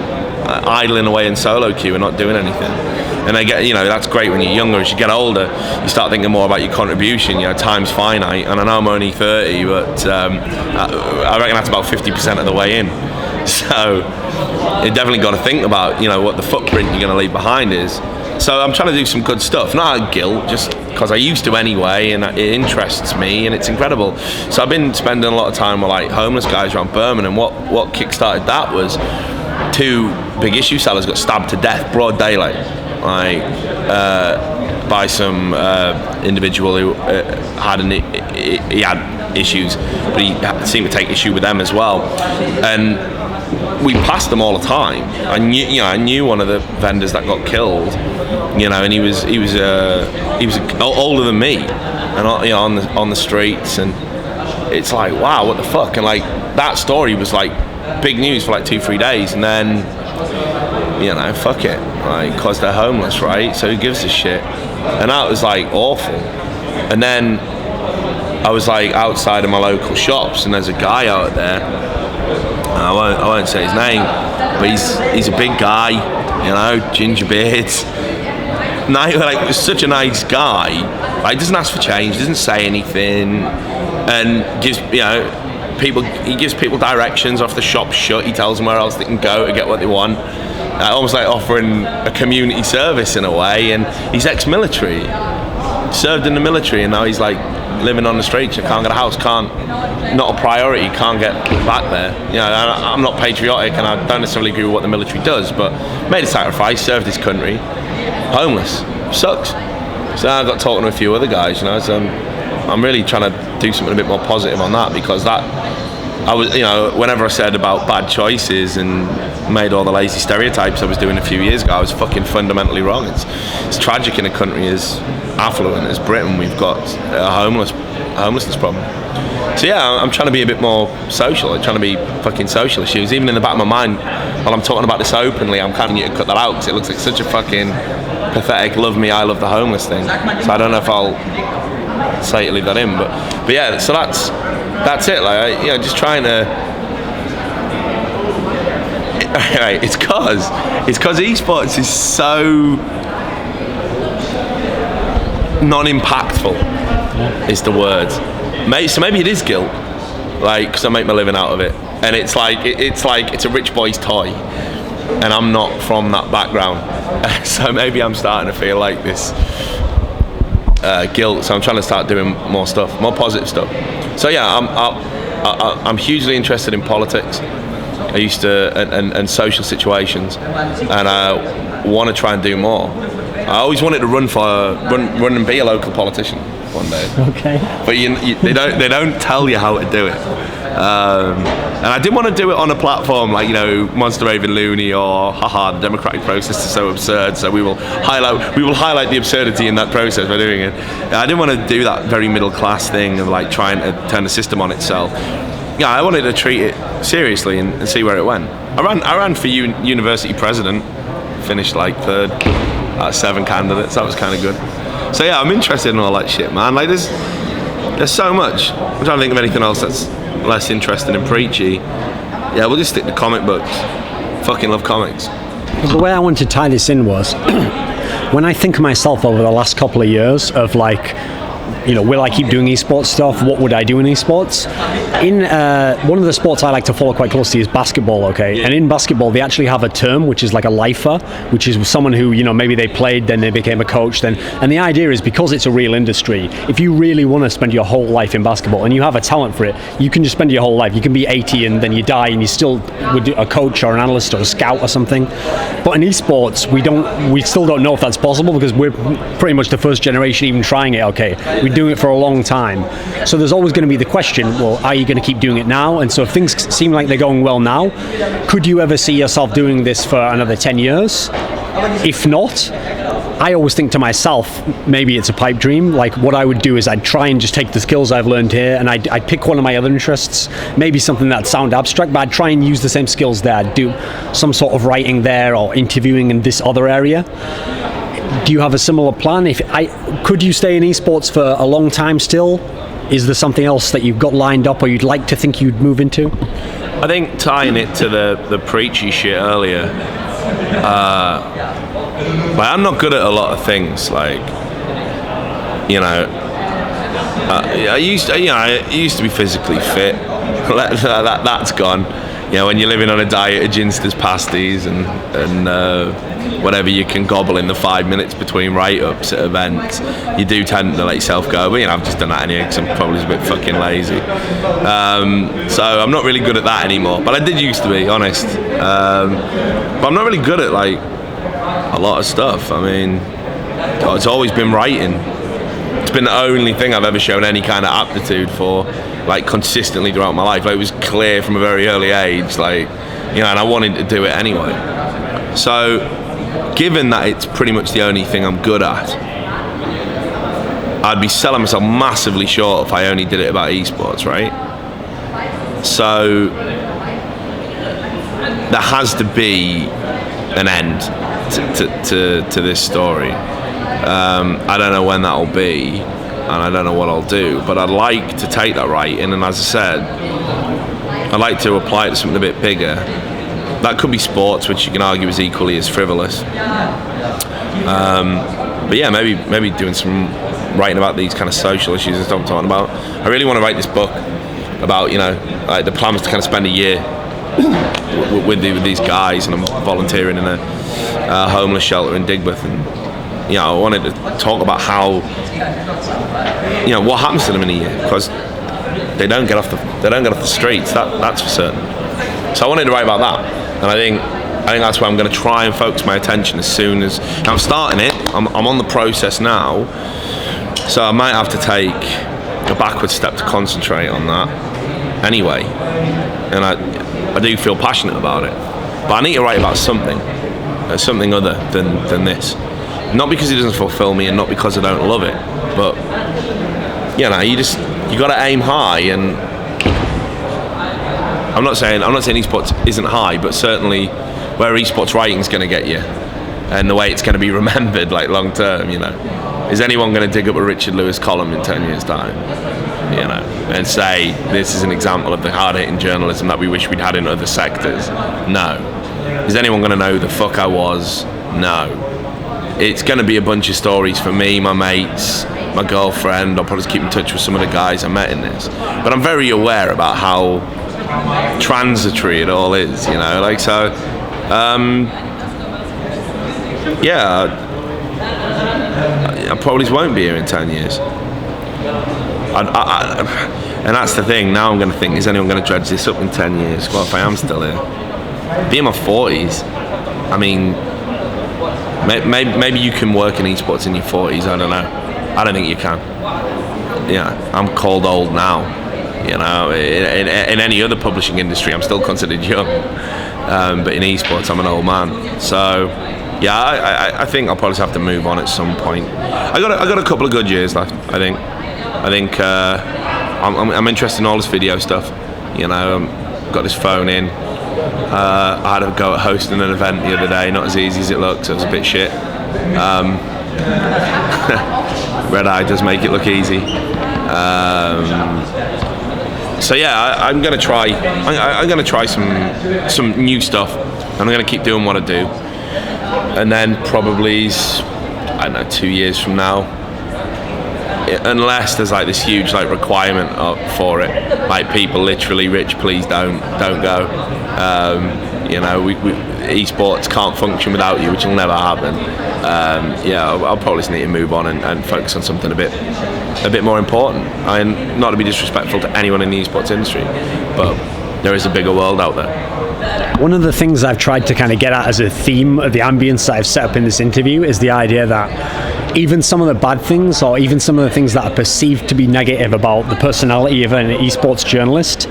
idling away in solo queue and not doing anything. And I get, you know, that's great when you're younger. As you get older, you start thinking more about your contribution. You know, time's finite, and I know I'm only 30, but I reckon that's about 50% of the way in. So you definitely got to think about, you know, what the footprint you're going to leave behind is. So I'm trying to do some good stuff, not out of guilt, just because I used to anyway, and it interests me, and it's incredible. So I've been spending a lot of time with like homeless guys around Birmingham. What kick-started that was 2 big issue sellers got stabbed to death, broad daylight, like by some individual who had he had issues, but he seemed to take issue with them as well. And we passed them all the time. I knew one of the vendors that got killed, you know, and he was older than me, and, you know, on the streets, and it's like, wow, what the fuck. And like, that story was like big news for like 2-3 days, and then, you know, fuck it, like, cause they're homeless, right? So who gives a shit? And that was like awful. And then I was like outside of my local shops, and there's a guy out there, and I won't say his name, but he's a big guy, you know, ginger beard, like, such a nice guy. Like, doesn't ask for change, doesn't say anything, and gives, you know, he gives people directions off the shop shut. He tells them where else they can go to get what they want, almost like offering a community service in a way. And he's ex-military, served in the military, and now he's like living on the streets. Can't get a house, not a priority, can't get back there. You know, I'm not patriotic, and I don't necessarily agree with what the military does, but made a sacrifice, served his country, homeless, sucks. So I got talking to a few other guys, you know, so I'm really trying to do something a bit more positive on that, because that, I was, you know, whenever I said about bad choices and made all the lazy stereotypes I was doing a few years ago, I was fucking fundamentally wrong. It's tragic in a country as affluent as Britain. We've got a homelessness problem. So yeah, I'm trying to be a bit more social. I'm trying to be fucking social issues. Even in the back of my mind, while I'm talking about this openly, I'm kind of need to cut that out, because it looks like such a fucking pathetic "love me, I love the homeless" thing. So I don't know if I'll say to leave that in, but yeah. So that's it. Like, you know, just trying to. Right, it's cause esports is so non-impactful, is the word. So maybe it is guilt, like, because I make my living out of it, and it's like it's a rich boy's toy, and I'm not from that background, so maybe I'm starting to feel like this guilt. So I'm trying to start doing more stuff, more positive stuff. So yeah, I'm hugely interested in politics. I used to, and social situations, and I want to try and do more. I always wanted to run and be a local politician one day. Okay. But they don't tell you how to do it. And I didn't want to do it on a platform like, you know, Monster Raven Looney or haha, the democratic process is so absurd, so we will highlight the absurdity in that process by doing it. I didn't want to do that very middle class thing of like trying to turn the system on itself. Yeah, I wanted to treat it seriously and see where it went. I ran for university president, finished like third out of 7 candidates. That was kind of good. So yeah, I'm interested in all that shit, man. Like, there's There's so much. I'm trying to think of anything else that's less interesting and preachy. Yeah, we'll just stick to comic books. Fucking love comics. The way I wanted to tie this in was, when I think of myself over the last couple of years of like, you know, will I keep doing esports stuff? What would I do in esports? In one of the sports I like to follow quite closely is basketball, okay? And in basketball, they actually have a term which is like a lifer, which is someone who, you know, maybe they played, then they became a coach, and the idea is because it's a real industry, if you really want to spend your whole life in basketball and you have a talent for it, you can just spend your whole life. You can be 80 and then you die and you still would do a coach or an analyst or a scout or something. But in esports, we still don't know if that's possible because we're pretty much the first generation even trying it, okay? We're doing it for a long time. So there's always going to be the question, well, are you going to keep doing it now? And so if things seem like they're going well now, could you ever see yourself doing this for another 10 years? If not, I always think to myself, maybe it's a pipe dream. Like what I would do is I'd try and just take the skills I've learned here and I'd pick one of my other interests, maybe something that sound abstract, but I'd try and use the same skills there. I'd do some sort of writing there or interviewing in this other area. Do you have a similar plan? Could you stay in esports for a long time still? Is there something else that you've got lined up or you'd like to think you'd move into? I think tying it to the preachy shit earlier, like I'm not good at a lot of things. Like, you know, I used to be physically fit. That's gone. You know, when you're living on a diet of ginsters, pasties, and whatever you can gobble in the 5 minutes between write-ups at events, you do tend to let yourself go. But you know, I've just done that anyway because I'm probably a bit fucking lazy. So I'm not really good at that anymore. But I did used to be, honest. But I'm not really good at like a lot of stuff. I mean, it's always been writing. It's been the only thing I've ever shown any kind of aptitude for, like consistently throughout my life. Like it was clear from a very early age, like, you know, and I wanted to do it anyway. So, given that it's pretty much the only thing I'm good at, I'd be selling myself massively short if I only did it about esports, right? So, there has to be an end to this story. I don't know when that'll be, and I don't know what I'll do, but I'd like to take that writing, and as I said, I'd like to apply it to something a bit bigger. That could be sports, which you can argue is equally as frivolous. But yeah, maybe doing some writing about these kind of social issues that I'm talking about. I really want to write this book about, you know, like the plan was to kind of spend a year with these guys, and I'm volunteering in a homeless shelter in Digbeth, and you know, I wanted to talk about how, you know, what happens to them in a year, because they don't get off the streets. That's for certain. So I wanted to write about that, and I think that's where I'm going to try and focus my attention as soon as I'm starting it. I'm on the process now, so I might have to take a backward step to concentrate on that anyway. And I do feel passionate about it, but I need to write about something other than this. Not because it doesn't fulfill me, and not because I don't love it, but you know, you got to aim high. And I'm not saying esports isn't high, but certainly where esports writing is going to get you, and the way it's going to be remembered, like long term. You know, is anyone going to dig up a Richard Lewis column in 10 years' time? You know, and say this is an example of the hard-hitting journalism that we wish we'd had in other sectors? No. Is anyone going to know who the fuck I was? No. It's going to be a bunch of stories for me, my mates, my girlfriend. I'll probably keep in touch with some of the guys I met in this. But I'm very aware about how transitory it all is, you know. Like, so, yeah, I probably won't be here in 10 years. And that's the thing. Now I'm going to think, is anyone going to dredge this up in 10 years? Well, if I am still here. Be in my 40s. I mean, maybe you can work in esports in your 40s. I don't know. I don't think you can. Yeah, I'm called old now. You know, in any other publishing industry, I'm still considered young. But in esports, I'm an old man. So, yeah, I think I'll probably have to move on at some point. I got a couple of good years left. I think I'm interested in all this video stuff. You know, got this phone in. I had a go at hosting an event the other day. Not as easy as it looks. It was a bit shit. Red Eye does make it look easy. So yeah, I'm gonna try. I'm gonna try some new stuff, and I'm gonna keep doing what I do. And then probably, I don't know, 2 years from now, unless there's like this huge like requirement for it, like people literally, Rich, please don't go. You know, we esports can't function without you, which will never happen. Yeah, I'll probably just need to move on and focus on something a bit more important. And not to be disrespectful to anyone in the esports industry, but there is a bigger world out there. One of the things I've tried to kind of get at as a theme of the ambience that I've set up in this interview is the idea that even some of the bad things, or even some of the things that are perceived to be negative about the personality of an esports journalist,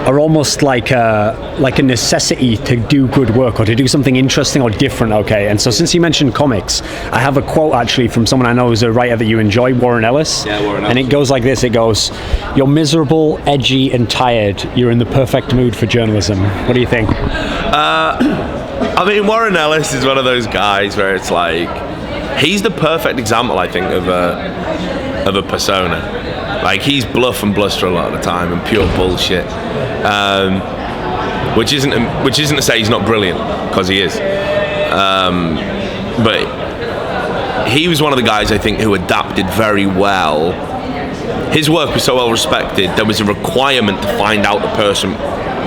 are almost like a necessity to do good work or to do something interesting or different. Okay, and so since you mentioned comics, I have a quote actually from someone I know who's a writer that you enjoy, Warren Ellis. Yeah, Warren Ellis. And it goes like this. It goes, "You're miserable, edgy, and tired. You're in the perfect mood for journalism." What do you think? I mean, Warren Ellis is one of those guys where it's like, he's the perfect example, I think, of a persona. Like, he's bluff and bluster a lot of the time and pure bullshit. Which isn't to say he's not brilliant, because he is. But he was one of the guys, I think, who adapted very well. His work was so well respected, there was a requirement to find out the person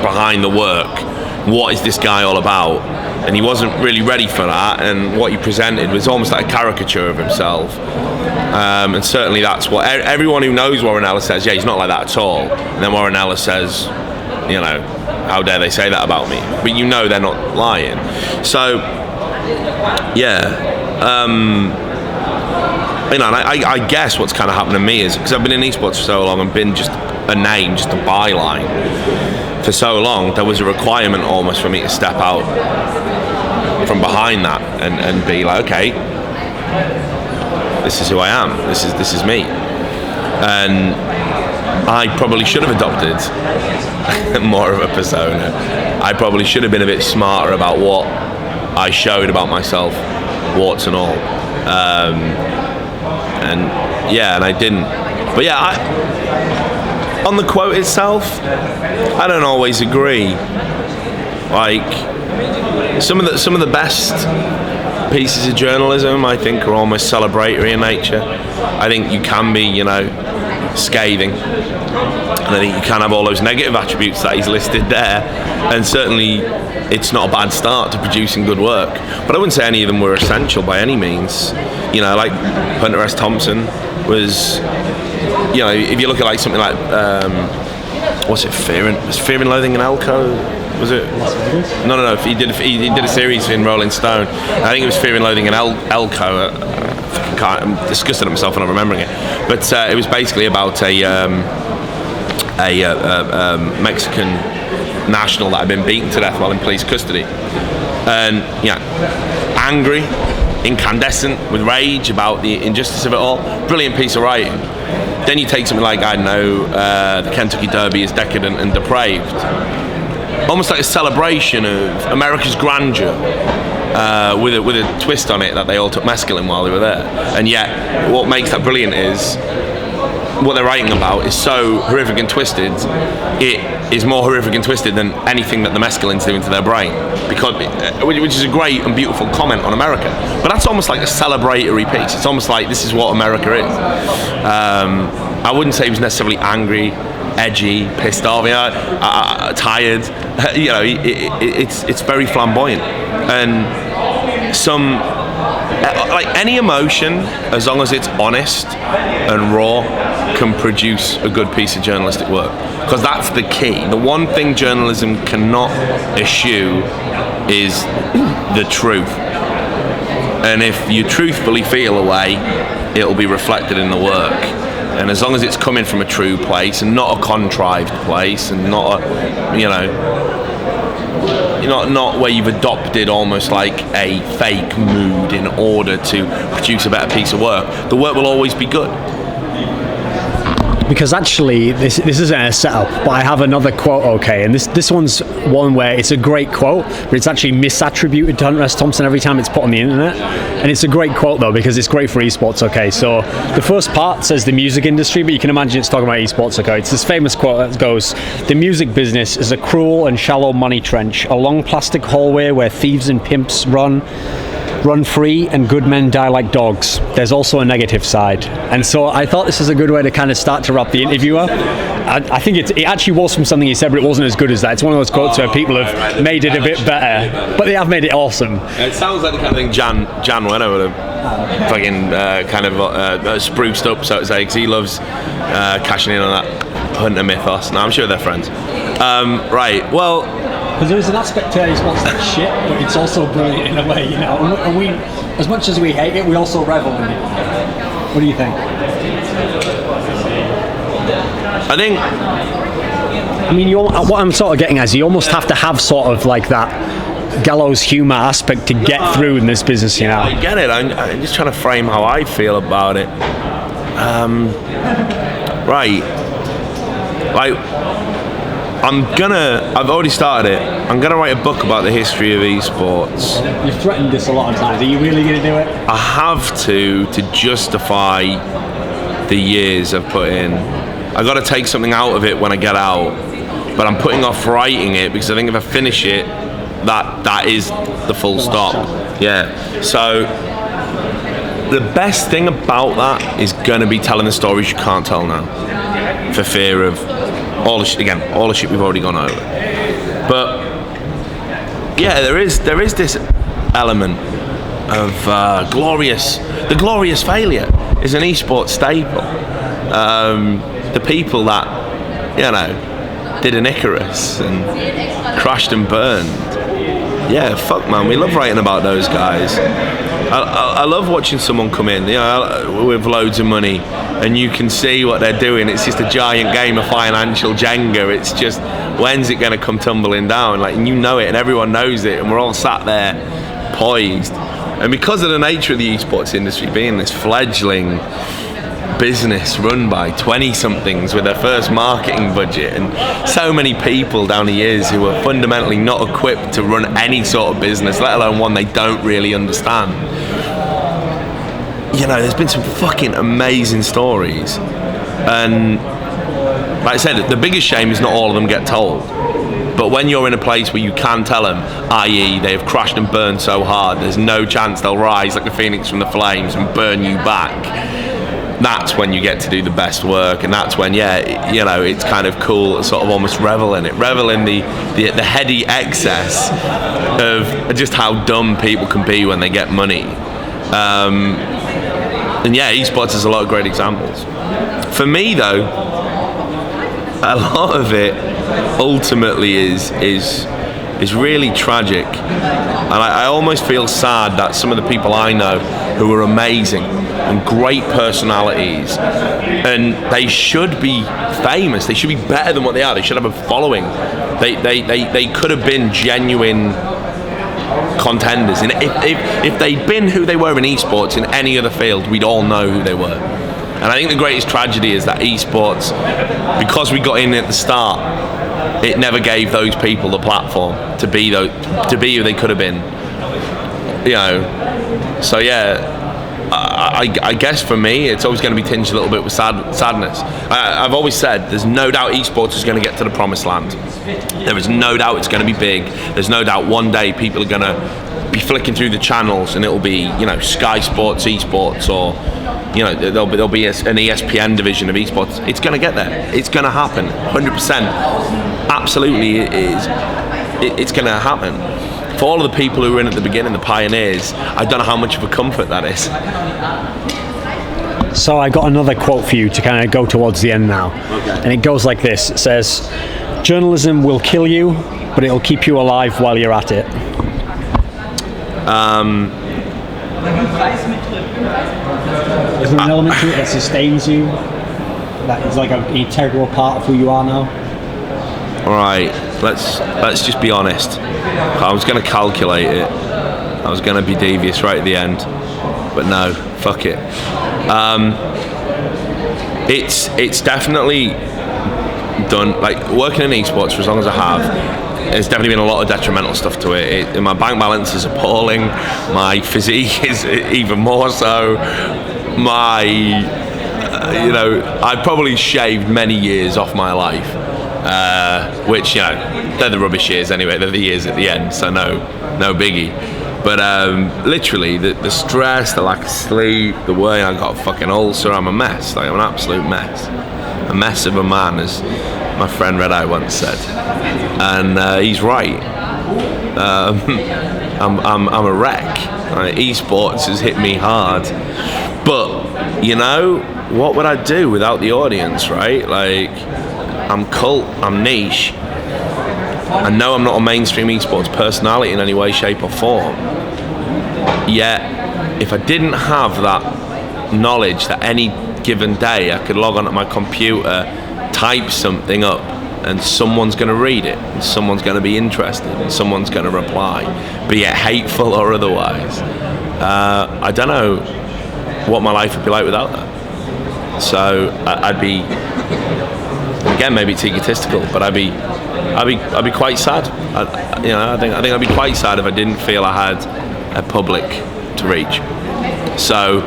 behind the work. What is this guy all about? And he wasn't really ready for that, and what he presented was almost like a caricature of himself. And certainly that's what everyone who knows Warren Ellis says, yeah, he's not like that at all. And then Warren Ellis says, you know, how dare they say that about me? But you know they're not lying. So, yeah. You know, and I guess what's kind of happened to me is, because I've been in esports for so long and been just a name, just a byline for so long, there was a requirement almost for me to step out from behind that and be like, okay, this is who I am, this is me. And I probably should have adopted more of a persona. I probably should have been a bit smarter about what I showed about myself, warts and all. And I didn't. But yeah, on the quote itself, I don't always agree. Like, some of the best pieces of journalism, I think, are almost celebratory in nature. I think you can be, you know, scathing, and I think you can have all those negative attributes that he's listed there, and certainly it's not a bad start to producing good work. But I wouldn't say any of them were essential by any means. You know, like Hunter S. Thompson was, you know, if you look at like something like what's it, Fear and Loathing in Elko, was it? No. He did a series in Rolling Stone. I think it was Fear and Loathing in Elko. I'm disgusted at myself and I'm remembering it. But it was basically about a Mexican national that had been beaten to death while in police custody, and yeah, angry, incandescent with rage about the injustice of it all. Brilliant piece of writing. Then you take something like, I don't know, the Kentucky Derby is decadent and depraved, almost like a celebration of America's grandeur, with a twist on it that they all took mescaline while they were there. And yet what makes that brilliant is what they're writing about is so horrific and twisted, it is more horrific and twisted than anything that the mescaline's doing to their brain, which is a great and beautiful comment on America. But that's almost like a celebratory piece. It's almost like this is what America is. I wouldn't say he was necessarily angry, edgy, pissed off, you know, tired. You know, it's very flamboyant, and like any emotion, as long as it's honest and raw, can produce a good piece of journalistic work, because that's the key. The one thing journalism cannot eschew is the truth, and if you truthfully feel a way, it'll be reflected in the work. And as long as it's coming from a true place and not a contrived place, and not a, you know, not where you've adopted almost like a fake mood in order to produce a better piece of work, the work will always be good. because actually this isn't a setup, but I have another quote, okay, and this one's one where it's a great quote, but it's actually misattributed to Hunter S. Thompson every time it's put on the internet, and it's a great quote though because it's great for esports. Okay, so the first part says the music industry, but you can imagine it's talking about esports. Okay, it's this famous quote that goes, "The music business is a cruel and shallow money trench, a long plastic hallway where thieves and pimps run free and good men die like dogs. There's also a negative side." And so I thought this is a good way to kind of start to wrap the interview up. I think it actually was from something he said, but it wasn't as good as that. It's one of those quotes where people have made it a bit better, but they have made it awesome. It sounds like the kind of thing Jan Wenner would have fucking kind of spruced up, so to say, because he loves cashing in on that Hunter mythos. Now I'm sure they're friends. Right, well, because there's an aspect to esports that's shit, but it's also brilliant in a way, you know. And we, as much as we hate it, we also revel in it. What do you think? I think. I mean, what I'm sort of getting at is you almost have to have sort of like that gallows humour aspect to get through in this business, you know. I get it. I'm just trying to frame how I feel about it. Right. Like, I've already started it. I'm gonna write a book about the history of esports. You've threatened this a lot of times. Are you really gonna do it? I have to justify the years I've put in. I got to take something out of it when I get out, but I'm putting off writing it because I think if I finish it, that is the full stop. Yeah. So the best thing about that is gonna be telling the stories you can't tell now, for fear of all the shit we've already gone over. But yeah, there is this element of the glorious failure is an esports staple. The people that, you know, did an Icarus and crashed and burned. Yeah, fuck man, we love writing about those guys. I love watching someone come in, you know, with loads of money, and you can see what they're doing. It's just a giant game of financial Jenga. It's just, when's it going to come tumbling down? Like, and you know it, and everyone knows it, and we're all sat there poised. And because of the nature of the esports industry being this fledgling business run by 20-somethings with their first marketing budget, and so many people down the years who are fundamentally not equipped to run any sort of business, let alone one they don't really understand. You know, there's been some fucking amazing stories, and like I said, the biggest shame is not all of them get told. But when you're in a place where you can tell them, i.e. they have crashed and burned so hard there's no chance they'll rise like a phoenix from the flames and burn you back, that's when you get to do the best work. And that's when, yeah, you know, it's kind of cool to sort of almost revel in the heady excess of just how dumb people can be when they get money. And yeah, esports has a lot of great examples. For me though, a lot of it ultimately is really tragic, and I almost feel sad that some of the people I know who are amazing and great personalities, and they should be famous, they should be better than what they are, they should have a following, they could have been genuine contenders, and if they'd been who they were in esports in any other field, we'd all know who they were. And I think the greatest tragedy is that esports, because we got in at the start, it never gave those people the platform to be who they could have been. You know, so yeah, I guess for me, it's always going to be tinged a little bit with sadness. I've always said there's no doubt esports is going to get to the promised land. There is no doubt it's going to be big. There's no doubt one day people are going to be flicking through the channels and it'll be, you know, Sky Sports esports, or, you know, there'll be an ESPN division of esports. It's going to get there. It's going to happen. 100%. Absolutely, it is. It's going to happen. For all of the people who were in at the beginning, the pioneers, I don't know how much of a comfort that is. So I got another quote for you to kind of go towards the end now. Okay. And it goes like this. It says, "Journalism will kill you, but it'll keep you alive while you're at it." Is there an element to it that sustains you? That is like an integral part of who you are now? Alright, let's just be honest. I was going to calculate it. I was going to be devious right at the end. But no, fuck it. it's definitely done, like working in esports for as long as I have, there's definitely been a lot of detrimental stuff to it. My bank balance is appalling, my physique is even more so, I probably shaved many years off my life, which, they're the rubbish years anyway, they're the years at the end, so no biggie. But literally, the stress, the lack of sleep, the way I got a fucking ulcer, I'm a mess. Like, I'm an absolute mess. A mess of a man, as my friend Red Eye once said. And he's right. I'm a wreck. Esports has hit me hard. But, what would I do without the audience, right? Like, I'm cult, I'm niche. I know I'm not a mainstream esports personality in any way, shape or form. Yet, if I didn't have that knowledge that any given day I could log onto my computer, type something up, and someone's going to read it, and someone's going to be interested, and someone's going to reply, be it hateful or otherwise, I don't know what my life would be like without that. So I'd be, again, maybe it's egotistical, but I'd be quite sad. I think I'd be quite sad if I didn't feel I had a public to reach. So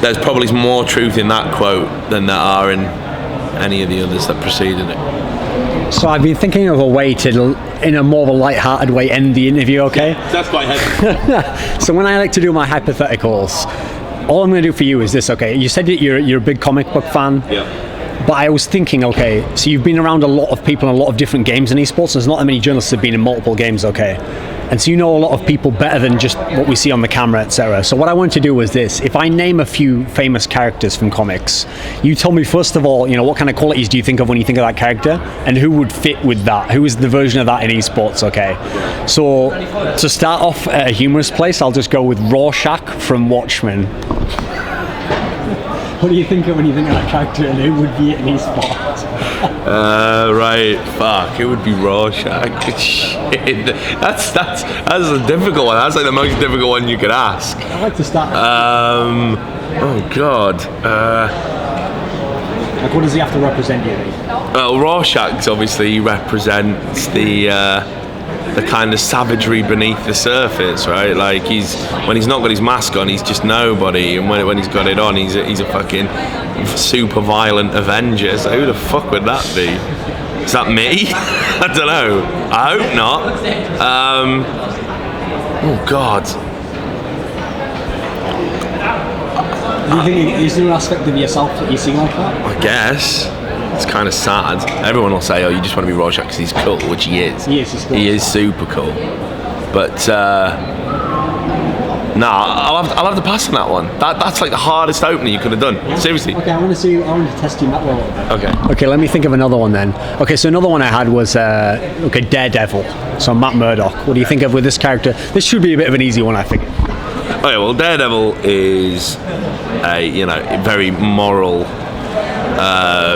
there's probably more truth in that quote than there are in any of the others that preceded it. So I've been thinking of a way to, in a more of a light-hearted way, end the interview, okay? That's quite heavy. So when I like to do my hypotheticals, all I'm going to do for you is this, okay? You said that you're a big comic book fan. Yeah. But I was thinking, okay, so you've been around a lot of people in a lot of different games in esports. There's not that many journalists that have been in multiple games, okay? And so you know a lot of people better than just what we see on the camera, etc. So what I wanted to do was this. If I name a few famous characters from comics, you tell me, first of all, what kind of qualities do you think of when you think of that character? And who would fit with that? Who is the version of that in esports, okay? So to start off at a humorous place, I'll just go with Rorschach from Watchmen. What do you think of when you think of that character, and who would be in esports? Right, fuck, it would be Rorschach. Shit. That's a difficult one. That's like the most difficult one you could ask. I'd like to start. Oh god. Like, what does he have to represent, you think? Well, Rorschach obviously represents the kind of savagery beneath the surface, right? Like, when he's not got his mask on, he's just nobody, and when he's got it on, he's a fucking super violent Avenger. So who the fuck would that be? Is that me? I don't know. I hope not. Oh god. Do you think is there an aspect of yourself that you see like that? I guess. It's kind of sad. Everyone will say, "Oh, you just want to be Rorschach because he's cool," which he is. He is super cool. But I'll have to pass on that one. That's like the hardest opening you could have done. Yeah. Seriously. Okay, I want to test you in that one a little bit. Okay. Okay, let me think of another one then. Okay, so another one I had was Daredevil. So Matt Murdock. What do you think of with this character? This should be a bit of an easy one, I think. Okay, well, Daredevil is a very moral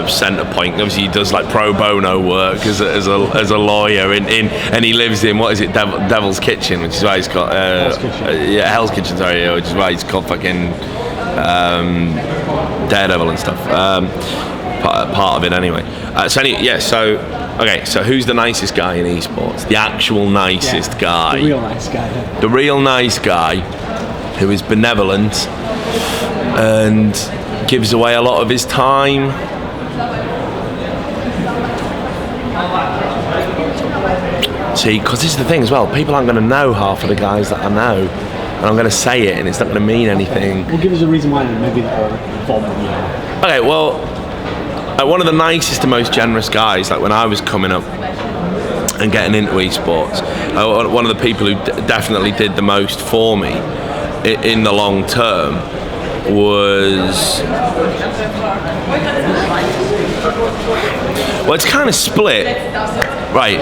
centre point. Obviously, he does like pro bono work as a lawyer and he lives in, what is it, Devil's Kitchen, which is why he's called Hell's Kitchen. Sorry, which is why he's called fucking Daredevil and stuff. Part of it anyway. So who's the nicest guy in esports? The actual nicest guy. The real nice guy. Yeah. The real nice guy who is benevolent and gives away a lot of his time. See, because this is the thing as well, people aren't going to know half of the guys that I know, and I'm going to say it and it's not going to mean anything. Well, give us a reason why, maybe that'll inform them. Okay, well, one of the nicest and most generous guys, like when I was coming up and getting into esports, one of the people who definitely did the most for me in the long term was, well, it's kind of split, right?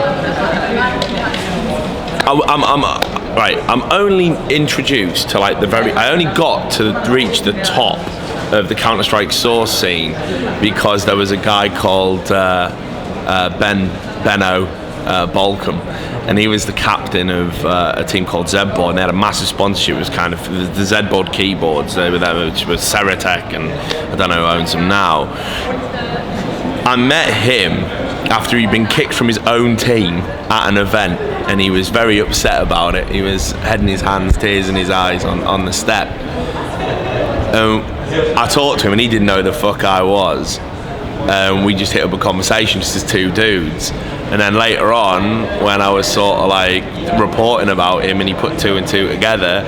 I'm only introduced to like I only got to reach the top of the Counter-Strike source scene because there was a guy called Benno Bolcom, and he was the captain of a team called Z-Board, and they had a massive sponsorship. It was kind of the Z-Board keyboards, they were there, which was Ceratec, and I don't know who owns them now. I met him after he'd been kicked from his own team at an event, and he was very upset about it. He was head in his hands, tears in his eyes on the step. I talked to him, and he didn't know who the fuck I was. We just hit up a conversation just as two dudes. And then later on, when I was sort of like reporting about him and he put two and two together,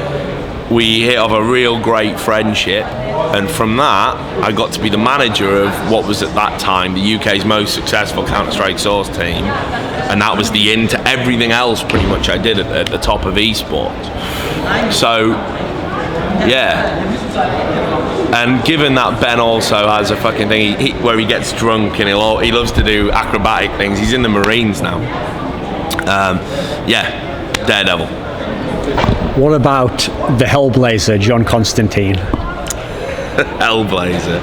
we hit off a real great friendship. And from that, I got to be the manager of what was at that time the UK's most successful Counter-Strike Source team. And that was the end to everything else pretty much I did at the top of esports. So, yeah. And given that Ben also has a fucking thing where he gets drunk and he loves to do acrobatic things. He's in the Marines now. Yeah, Daredevil. What about the Hellblazer, John Constantine? Hellblazer.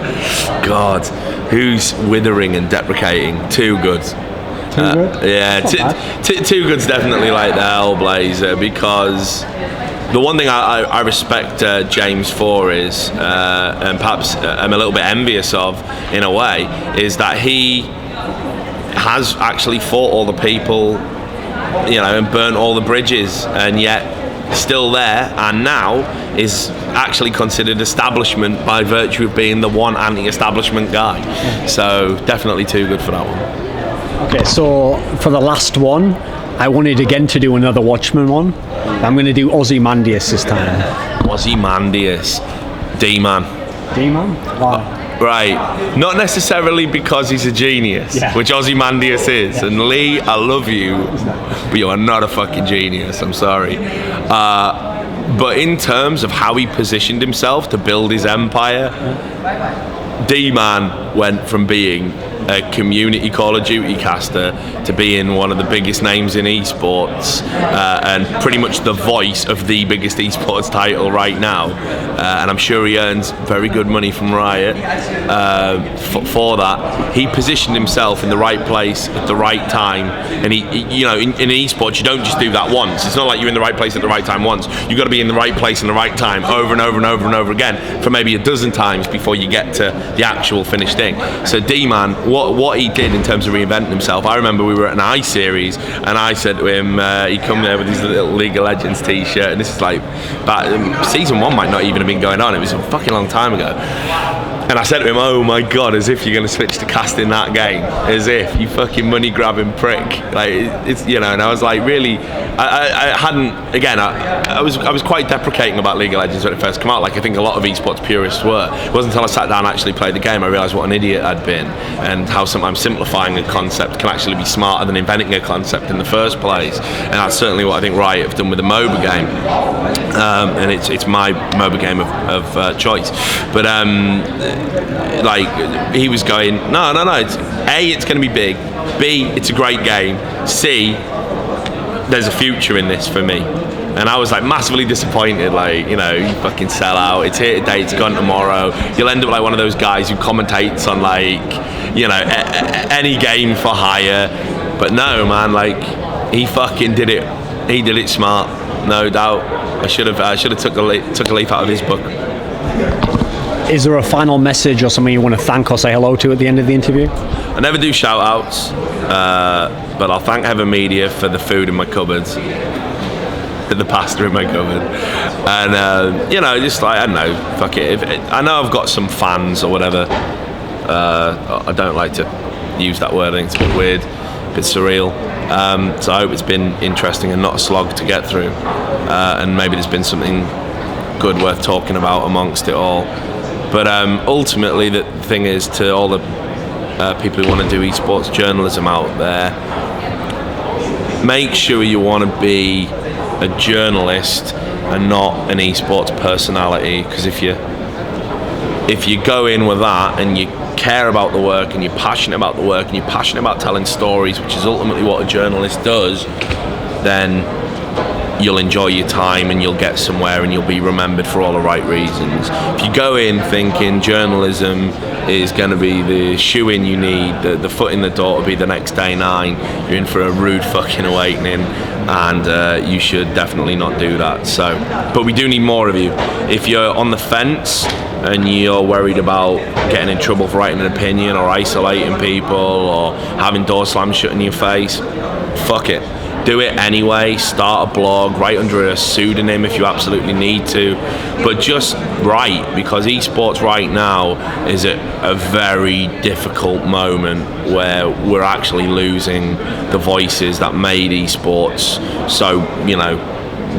God, who's withering and deprecating? Too good. Too good? Yeah, too good's definitely like the Hellblazer, because the one thing I respect James for is, and perhaps I'm a little bit envious of in a way, is that he has actually fought all the people, and burnt all the bridges, and yet still there, and now is actually considered establishment by virtue of being the one anti-establishment guy. So definitely too good for that one. Okay, so for the last one, I wanted again to do another Watchmen one. I'm going to do Ozymandius this time. Ozymandius, D-man. D-man? Wow. Right, not necessarily because he's a genius, which Ozymandius is. And Lee, I love you, but you are not a fucking genius. I'm sorry. But in terms of how he positioned himself to build his empire, D-man went from being a community Call of Duty caster to being one of the biggest names in esports, and pretty much the voice of the biggest esports title right now, and I'm sure he earns very good money from Riot for that. He positioned himself in the right place at the right time, and he in esports you don't just do that once. It's not like you're in the right place at the right time once. You've got to be in the right place in the right time over and over and over and over again for maybe a dozen times before you get to the actual finished thing. So D-man, what he did in terms of reinventing himself, I remember we were at an I series and I said to him, he'd come there with his little League of Legends t-shirt, and this is like season 1 might not even have been going on, it was a fucking long time ago, and I said to him, oh my god, as if you're going to switch to casting that game, as if, you fucking money grabbing prick, like it's and I was like, really, I hadn't, again, I was quite deprecating about League of Legends when it first came out, like I think a lot of esports purists were. It wasn't until I sat down and actually played the game I realised what an idiot I'd been, and how sometimes simplifying a concept can actually be smarter than inventing a concept in the first place, and that's certainly what I think Riot have done with the MOBA game, and it's my MOBA game of choice. But like he was going, no, it's A, it's going to be big, B, it's a great game, C, there's a future in this for me. And I was like massively disappointed, like, you fucking sell out, it's here today, it's gone tomorrow. You'll end up like one of those guys who commentates on like, any game for hire. But no, man, like, he fucking did it. He did it smart, no doubt. I should have took a leaf out of his book. Is there a final message or something you want to thank or say hello to at the end of the interview? I never do shout outs, but I'll thank Heaven Media for the food in my cupboards, the pasta in my cupboard, and just like, I don't know, fuck it. I know I've got some fans or whatever. I don't like to use that word, I think it's a bit weird, a bit surreal. So I hope it's been interesting and not a slog to get through, and maybe there's been something good worth talking about amongst it all. But ultimately, the thing is, to all the people who want to do esports journalism out there, make sure you want to be a journalist and not an esports personality, because if you go in with that and you care about the work and you're passionate about the work and you're passionate about telling stories, which is ultimately what a journalist does, then you'll enjoy your time and you'll get somewhere and you'll be remembered for all the right reasons. If you go in thinking journalism is going to be the shoe-in you need, the foot in the door to be the next day 9, you're in for a rude fucking awakening, and you should definitely not do that. So, but we do need more of you. If you're on the fence and you're worried about getting in trouble for writing an opinion or isolating people or having door slams shut in your face, fuck it. Do it anyway. Start a blog, write under a pseudonym if you absolutely need to, but just write, because esports right now is at a very difficult moment where we're actually losing the voices that made esports so,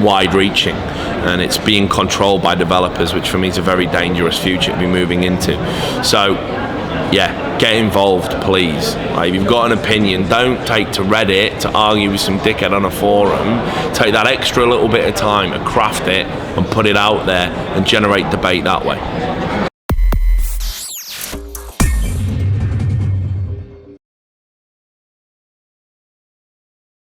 wide-reaching, and it's being controlled by developers, which for me is a very dangerous future to be moving into. So yeah, get involved, please. If you've got an opinion, don't take to Reddit to argue with some dickhead on a forum. Take that extra little bit of time to craft it and put it out there and generate debate that way.